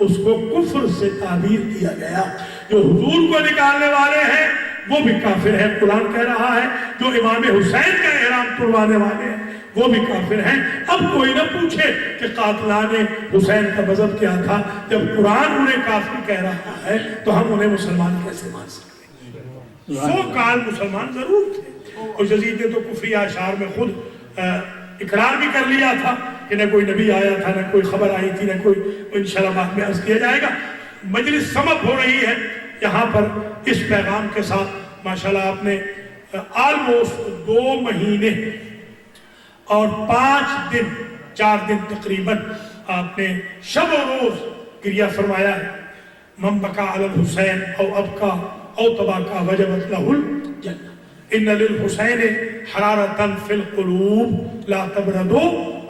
S1: اس کو کفر سے تعبیر کیا گیا۔ جو حضور کو نکالنے والے ہیں وہ بھی کافر ہیں، قرآن کہہ رہا ہے، جو امام حسین کا احرام توڑوانے والے ہیں وہ بھی کافر ہیں۔ اب کوئی نہ پوچھے کہ قاتلان حسین کا مذہب کیا تھا، جب قرآن انہیں کافر کہہ رہا ہے تو ہم انہیں مسلمان کیسے مان سکتے ہیں؟ سو کال مسلمان ضرور تھے، اور یزید نے تو کفریہ اشعار میں خود اقرار بھی کر لیا تھا کہ نہ کوئی نبی آیا تھا، نہ کوئی خبر آئی تھی، نہ کوئی، انشاءاللہ بعد میں عرض کیا جائے گا۔ مجلس سمپ ہو رہی ہے یہاں پر اس پیغام کے ساتھ، ماشاءاللہ آپ نے آلموسٹ 2 مہینے اور 5 دن 4 دن تقریباً آپ نے شب و روز گریہ فرمایا ہے۔ من بکا علی الحسین او ابکا او تباکا وجبت لہ الجنہ، ان للحسین حرارتاً فی القلوب لا تبردو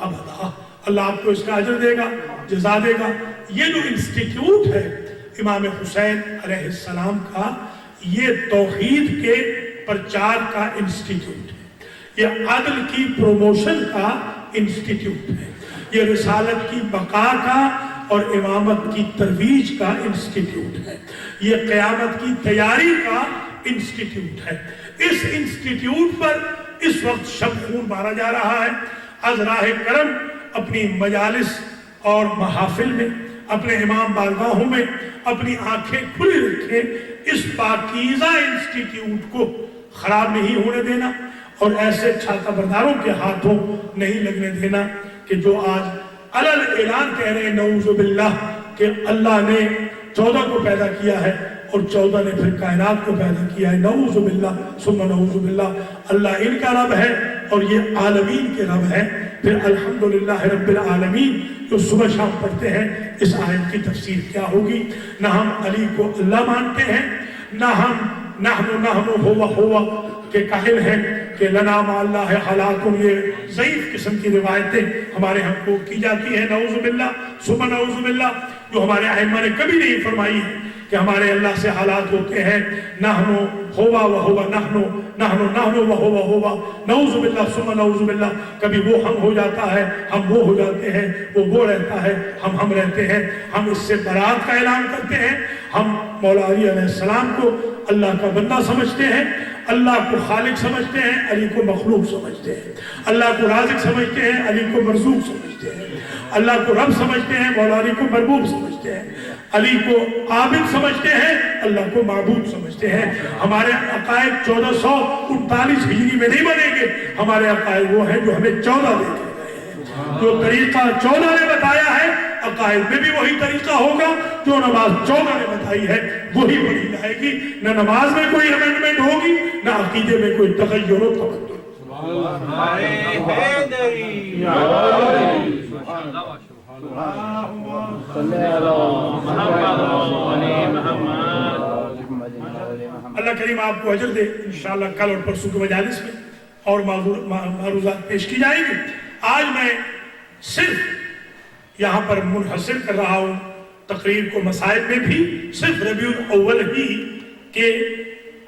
S1: ابدا۔ اللہ آپ کو اس کا اجر دے گا، جزا دے گا۔ یہ جو انسٹیٹیوٹ ہے امام حسین علیہ السلام کا، یہ توحید کے پرچار کا انسٹیٹیوٹ ہے، یہ عدل کی پروموشن کا انسٹیٹیوٹ ہے، یہ رسالت کی بقا کا اور امامت کی ترویج کا انسٹیٹیوٹ ہے، یہ قیامت کی تیاری کا انسٹیٹیوٹ ہے۔ اس انسٹیٹیوٹ پر اس وقت شب خون مارا جا رہا ہے۔ از راہ کرم اپنی مجالس اور محافل میں، اپنے امام بارگاہوں میں اپنی آنکھیں کھلی رکھیں، اس پاکیزہ انسٹیٹیوٹ کو خراب نہیں ہونے دینا اور ایسے چھاتا برداروں کے ہاتھوں نہیں لگنے دینا کہ جو آج علل اعلان کہہ رہے ہیں نعوذ باللہ کہ اللہ نے 14 کو پیدا کیا ہے اور 14 نے پھر کائنات کو پیدا کیا ہے۔ نعوذ باللہ ثم نعوذ باللہ، اللہ ان کا رب ہے اور یہ عالمین کے رب ہے۔ پھر الحمدللہ رب العالمین جو صبح شام پڑھتے ہیں، اس آیت کی تفسیر کیا ہوگی؟ نہ ہم علی کو اللہ مانتے ہیں، نہ ہم نحن ہوا کے قائل ہیں کہ لنا مع اللہ حالات، یہ ضعیف قسم کی روایتیں ہمارے ہم کو کی جاتی ہیں، نعوذ باللہ ثم نعوذ باللہ، جو ہمارے ائمہ نے کبھی نہیں فرمائی ہے کہ ہمارے اللہ سے حالات ہوتے ہیں۔ نحن ہوا و ہوا نحن و ہوا، نعوذ باللہ ثم نعوذ باللہ، کبھی وہ ہم ہو جاتا ہے، ہم وہ ہو جاتے ہیں، وہ رہتا ہے، ہم رہتے ہیں۔ ہم اس سے برات کا اعلان کرتے ہیں۔ ہم مولا علی علیہ السلام کو اللہ کا بندہ سمجھتے ہیں، اللہ کو خالق سمجھتے ہیں، علی کو مخلوق سمجھتے ہیں، اللہ کو رازق سمجھتے ہیں، علی کو مرزوق سمجھتے ہیں، اللہ کو رب سمجھتے ہیں، مولا علی کو مربوب سمجھتے ہیں، علی کو عابد سمجھتے ہیں، اللہ کو معبود سمجھتے ہیں۔ ہمارے عقائد 1439 ہجری میں نہیں بنیں گے، ہمارے عقائد وہ ہیں جو ہمیں 14 دے کے گئے ہیں۔ جو طریقہ 14 نے بتایا ہے، عقائد میں بھی وہی طریقہ ہوگا، جو نماز 14 نے بتائی ہے وہی پڑھی جائے گی۔ نہ نماز میں کوئی امینڈمنٹ ہوگی، نہ عقیدے میں کوئی تغیر و تبدل۔ اللہ کریم آپ کو اجر دے۔ انشاءاللہ کل اور پرسوں کے مجالس میں اور معروضات پیش کی جائیں گی۔ آج میں صرف یہاں پر منحصر کر رہا ہوں تقریر کو مسائل میں بھی صرف ربیع الاول ہی کے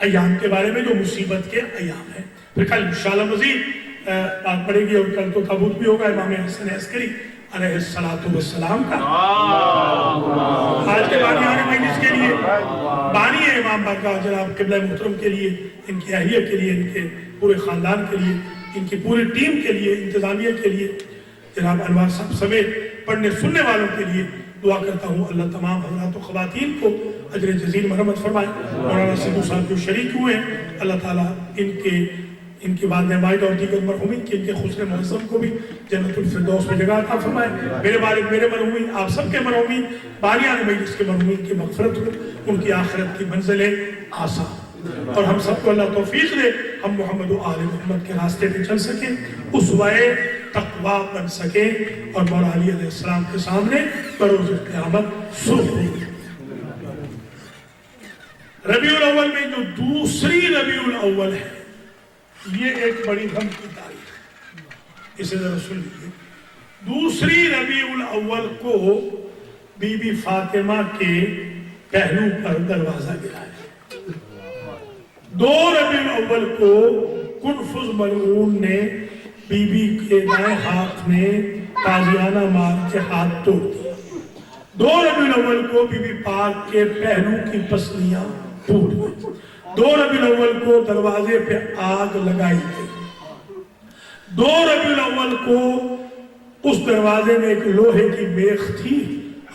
S1: ایام کے بارے میں جو مصیبت کے ایام ہیں۔ پھر کل انشاءاللہ مزید بات پڑے گی اور کل تو تابوت بھی ہوگا امام حسن عسکری علیہ السلام کا۔ آج کے بانیان مجلس کے لیے، بانی امام بارگاہ جناب قبلہ محترم کے لیے، ان کی اہلیہ کے لیے، ان کے پورے خاندان کے لیے، ان کی پوری ٹیم کے لیے، انتظامیہ کے لیے، جناب انوار صاحب سمیت پڑھنے سننے والوں کے لیے دعا کرتا ہوں اللہ تمام حضرات و خواتین کو اجر جزیل مرحمت فرمائے۔ مولانا سدھو صاحب جو شریک ہوئے ہیں، اللہ تعالیٰ ان کی والدہ مائدہ اور دیگر مرحومین کی، ان کے خسر معظم کو بھی جنت الفردوس میں جگہ عطا فرمائے۔ میرے والد، میرے مرحومین، آپ سب کے مرحومین، بانیان مجلس کے مرحومین کی مغفرت ہو، ان کی آخرت کی منزلیں آسان، اور ہم سب کو اللہ توفیق دے ہم محمد و آل محمد کے راستے پہ چل سکیں، اسوہ تقویٰ بن سکیں اور مولا علی علیہ السلام کے سامنے بروز قیامت سرخ ہو۔ ربیع الاول میں جو دوسری ربیع الاول ہے، یہ ایک بڑی غم کی تاریخ ہے، اسے ذرا سن لیجیے۔ دوسری ربیع الاول کو بی بی فاطمہ کے پہلو پر دروازہ گرا ہے۔ 2 ربیع الاول کو کنفذ ملعون نے بی بی کے دائیں ہاتھ میں تازیانہ مار کے ہاتھ توڑ دیا۔ 2 ربیع الاول کو بی بی پاک کے پہلو کی پسلیاں ٹوٹ گئی۔ 2 ربیع الاول کو دروازے پہ آگ لگائی گئی۔ 2 ربیع الاول کو اس دروازے میں ایک لوہے کی میخ تھی،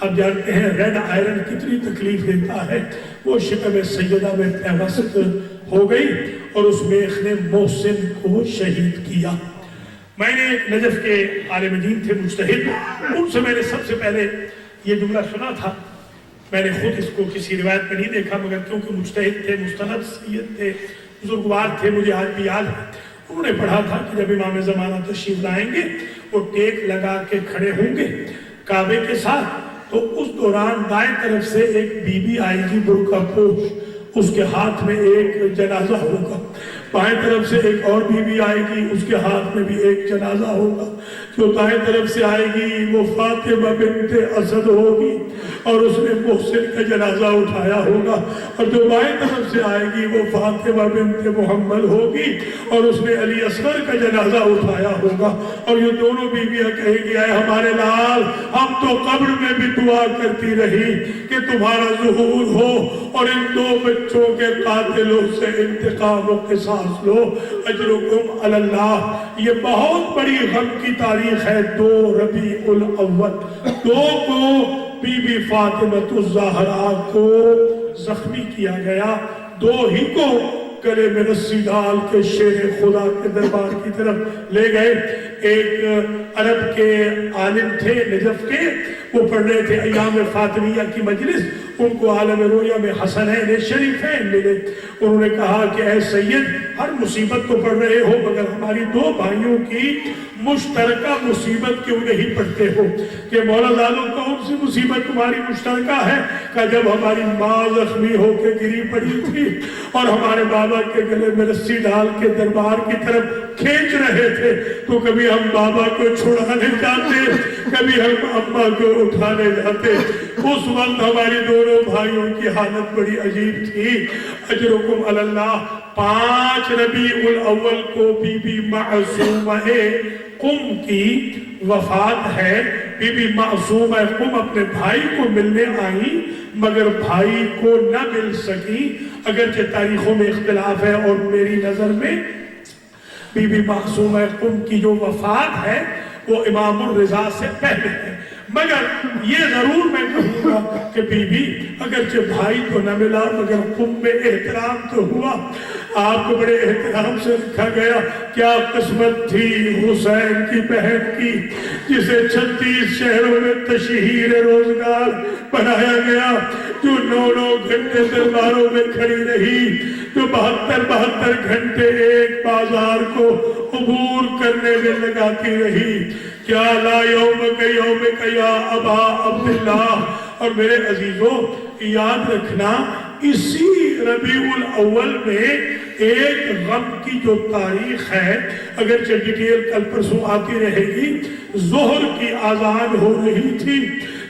S1: آپ جانتے ہیں ریڈ آئرن کتنی تکلیف دیتا ہے، وہ شکم سیدہ میں پیوست ہو گئی اور اس میخ نے محسن کو شہید کیا۔ میں نے نجف کے عالم دین تھے مجتہد، ان سے میں نے سب سے پہلے یہ جملہ سنا تھا، میں نے خود اس کو کسی روایت میں نہیں دیکھا، مگر کیونکہ مجتہد تھے، مستند سید تھے، بزرگوار تھے، مجھے آج بھی یاد ہے، انہوں نے پڑھا تھا کہ جب امام زمانہ تشریف لائیں گے وہ ٹیک لگا کے کھڑے ہوں گے کعبے کے ساتھ، تو اس دوران دائیں طرف سے ایک بی بی آئے گی برقع پوش، اس کے ہاتھ میں ایک جنازہ ہوگا، بائیں طرف سے ایک اور بی بی آئے گی، اس کے ہاتھ میں بھی ایک جنازہ ہوگا، جو دائیں طرف سے آئے گی وہ فاطمہ بنت اسد ہوگی اور اس نے محسن کا جنازہ اٹھایا ہوگا، اور جو بائیں طرف سے آئے گی وہ فاطمہ بنت محمد ہوگی اور اس نے علی اصغر کا جنازہ اٹھایا ہوگا، اور یہ دونوں بیویاں کہیں گی اے ہمارے لال، ہم تو قبر میں بھی دعا کرتی رہی کہ تمہارا ظہور ہو اور ان 2 بچوں کے قاتلوں سے انتقام و قصاص لو، اجرکم علی اللہ۔ یہ بہت بڑی غم کی تاریخ ہے۔ 2 ربیع الاول 2 کو بی بی فاطمہ الزہرا کو زخمی کیا گیا، 2 ہی کو گلے میں رسی ڈال کے شیر خدا کے دربار کی طرف لے گئے۔ ایک عرب کے عالم تھے نجف کے، وہ پڑھ رہے تھے ایام فاطمیہ کی مجلس، ان کو عالم رویا میں حسنین شریفین ملے۔ انہوں نے کہا کہ اے سید، ہر مصیبت تو پڑھ رہے ہو مگر ہماری 2 بھائیوں کی مشترکہ مصیبت کیوں نہیں پڑھتے ہو؟ کہ مولا زادوں کون سی مصیبت تمہاری مشترکہ ہے؟ کہ جب ہماری ماں زخمی ہو کے گری پڑی تھی اور ہمارے بابا کے گلے میں رسی ڈال کے دربار کی طرف کھینچ رہے تھے تو کبھی ہم بابا کو چھڑانے جاتے، کبھی ہم اماں کو اٹھانے جاتے۔ اس وقت ہماری دونوں بھائیوں کی حالت بڑی عجیب تھی۔ اجرکم علی اللہ۔ 5 ربیع الاول کو بی بی معصومہ قم کی وفات ہے۔ بی بی معصومہ قم اپنے بھائی کو ملنے آئیں مگر بھائی کو نہ مل سکی، اگرچہ تاریخوں میں اختلاف ہے، اور میری نظر میں بی بی معصومہ قم کی جو وفات ہے وہ امام الرضا سے پہلے ہے۔ مگر یہ ضرور میں کہوں گا کہ بی بی اگرچہ بھائی تو نہ ملا مگر قم میں احترام تو ہوا۔ آپ کو بڑے احترام سے لکھا گیا، کیا قسمت تھی حسین کی بہن کی جسے 36 شہروں میں تشہیر روزگار بنایا گیا، جو 9 گھنٹے درباروں میں کھڑی رہی، جو 72 گھنٹے ایک بازار کو عبور کرنے میں لگاتی رہی۔ کیا لا یوم کا یا ابا عبداللہ۔ اور میرے عزیزوں یاد رکھنا، اسی ربیع الاول میں ایک غم کی جو تاریخ ہے، اگرچہ ڈیٹیل کل پرسوں آتی رہے گی، ظہر کی آذان ہو رہی تھی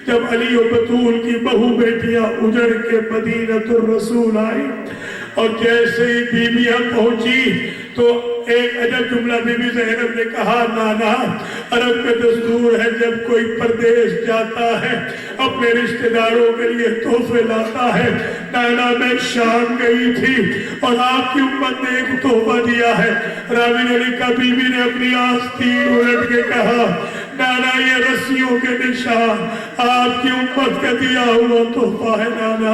S1: جب علی و بطول کی بہو بیٹیاں اجڑ کے مدینہ الرسول آئی، اور جیسے ہی بیویاں پہنچی تو ایک عجب جملہ بی بی زینب نے کہا، نانا عرب کا دستور ہے جب کوئی پردیس جاتا ہے اپنے رشتہ داروں کے لیے تحفے لاتا ہے۔ نانا میں شام گئی تھی اور آپ کی امت نے ایک تحفہ دیا ہے۔ راوی نے لکھا، بی بی نے اپنی آستین الٹ کے کہا، نانا یہ رسیوں کے نشان آپ کی امت کا دیا ہوا تحفہ ہے نانا۔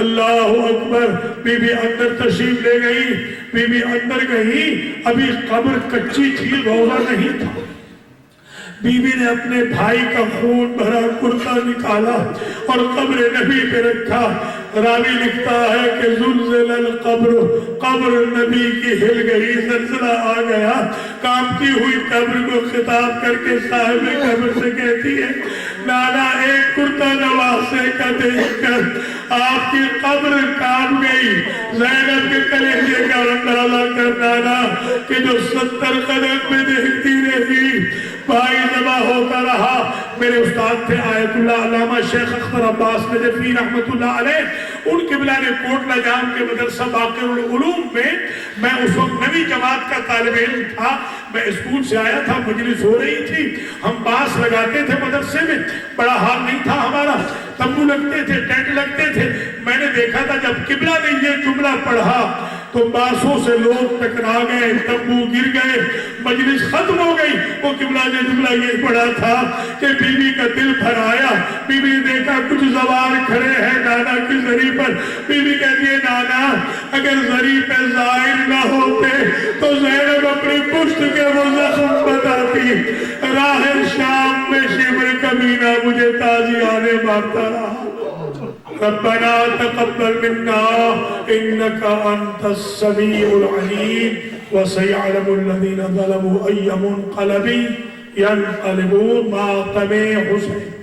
S1: اللہ اکبر۔ بی بی اندر تشریف لے گئی، بی بی اندر گئی، ابھی قبر کچی تھی، روزہ نہیں تھا۔ بی بی نے اپنے بھائی کا خون بھرا کرتا نکالا اور قبر نبی پہ رکھا۔ راوی لکھتا ہے کہ زلزل القبر، قبر نبی کی ہل گئی، زلزلہ آ گیا۔ کانپتی ہوئی قبر کو خطاب کر کے صاحب قبر سے کہتی ہے، نانا ایک کرتا نواسے کا دیکھ کر آپ کی قبر کانپ گئی۔ زینب کے کلیجے کا اندازہ کر نانا کہ جو 70 قدم میں دیکھتی رہی، بھائی ذبح ہوتا رہا۔ میرے استاد تھے آیت اللہ علامہ شیخ اختر عباس نجفی رحمت اللہ علیہ، ان قبلہ نے کوٹلہ جام کے مدرسہ باقر العلوم میں اس وقت نویں جماعت کا طالب علم تھا۔ میں اسکول سے آیا تھا، مجلس ہو رہی تھی، ہم باس لگاتے تھے مدرسے میں، بڑا حال نہیں تھا ہمارا، تمبو لگتے تھے، ٹینٹ لگتے تھے۔ میں نے دیکھا تھا جب قبلہ نے یہ جملہ پڑھا تو باسوں سے لوگ ٹکرا گئے، تمبو گر گئے، مجلس ختم ہو گئی۔ وہ قبلہ نے جملہ یہ پڑھا تھا کہ بی بی کا دل بھر آیا۔ بی بی نے دیکھا کچھ زوار کھڑے ہیں نانا کی زری پر۔ بی بی کہتی ہے، نانا اگر زری پہ ظاہر نہ ہوتے تو زینب اپنی پشت کے وہ زخم بتاتی۔ راہ شام میں شبر کمینہ مجھے تازیانے مارتا رہا۔ ربنا تقبل منا انك انت السميع العليم وسيعلم الذين ظلموا اي منقلب ينقلبون۔ ماتم حسین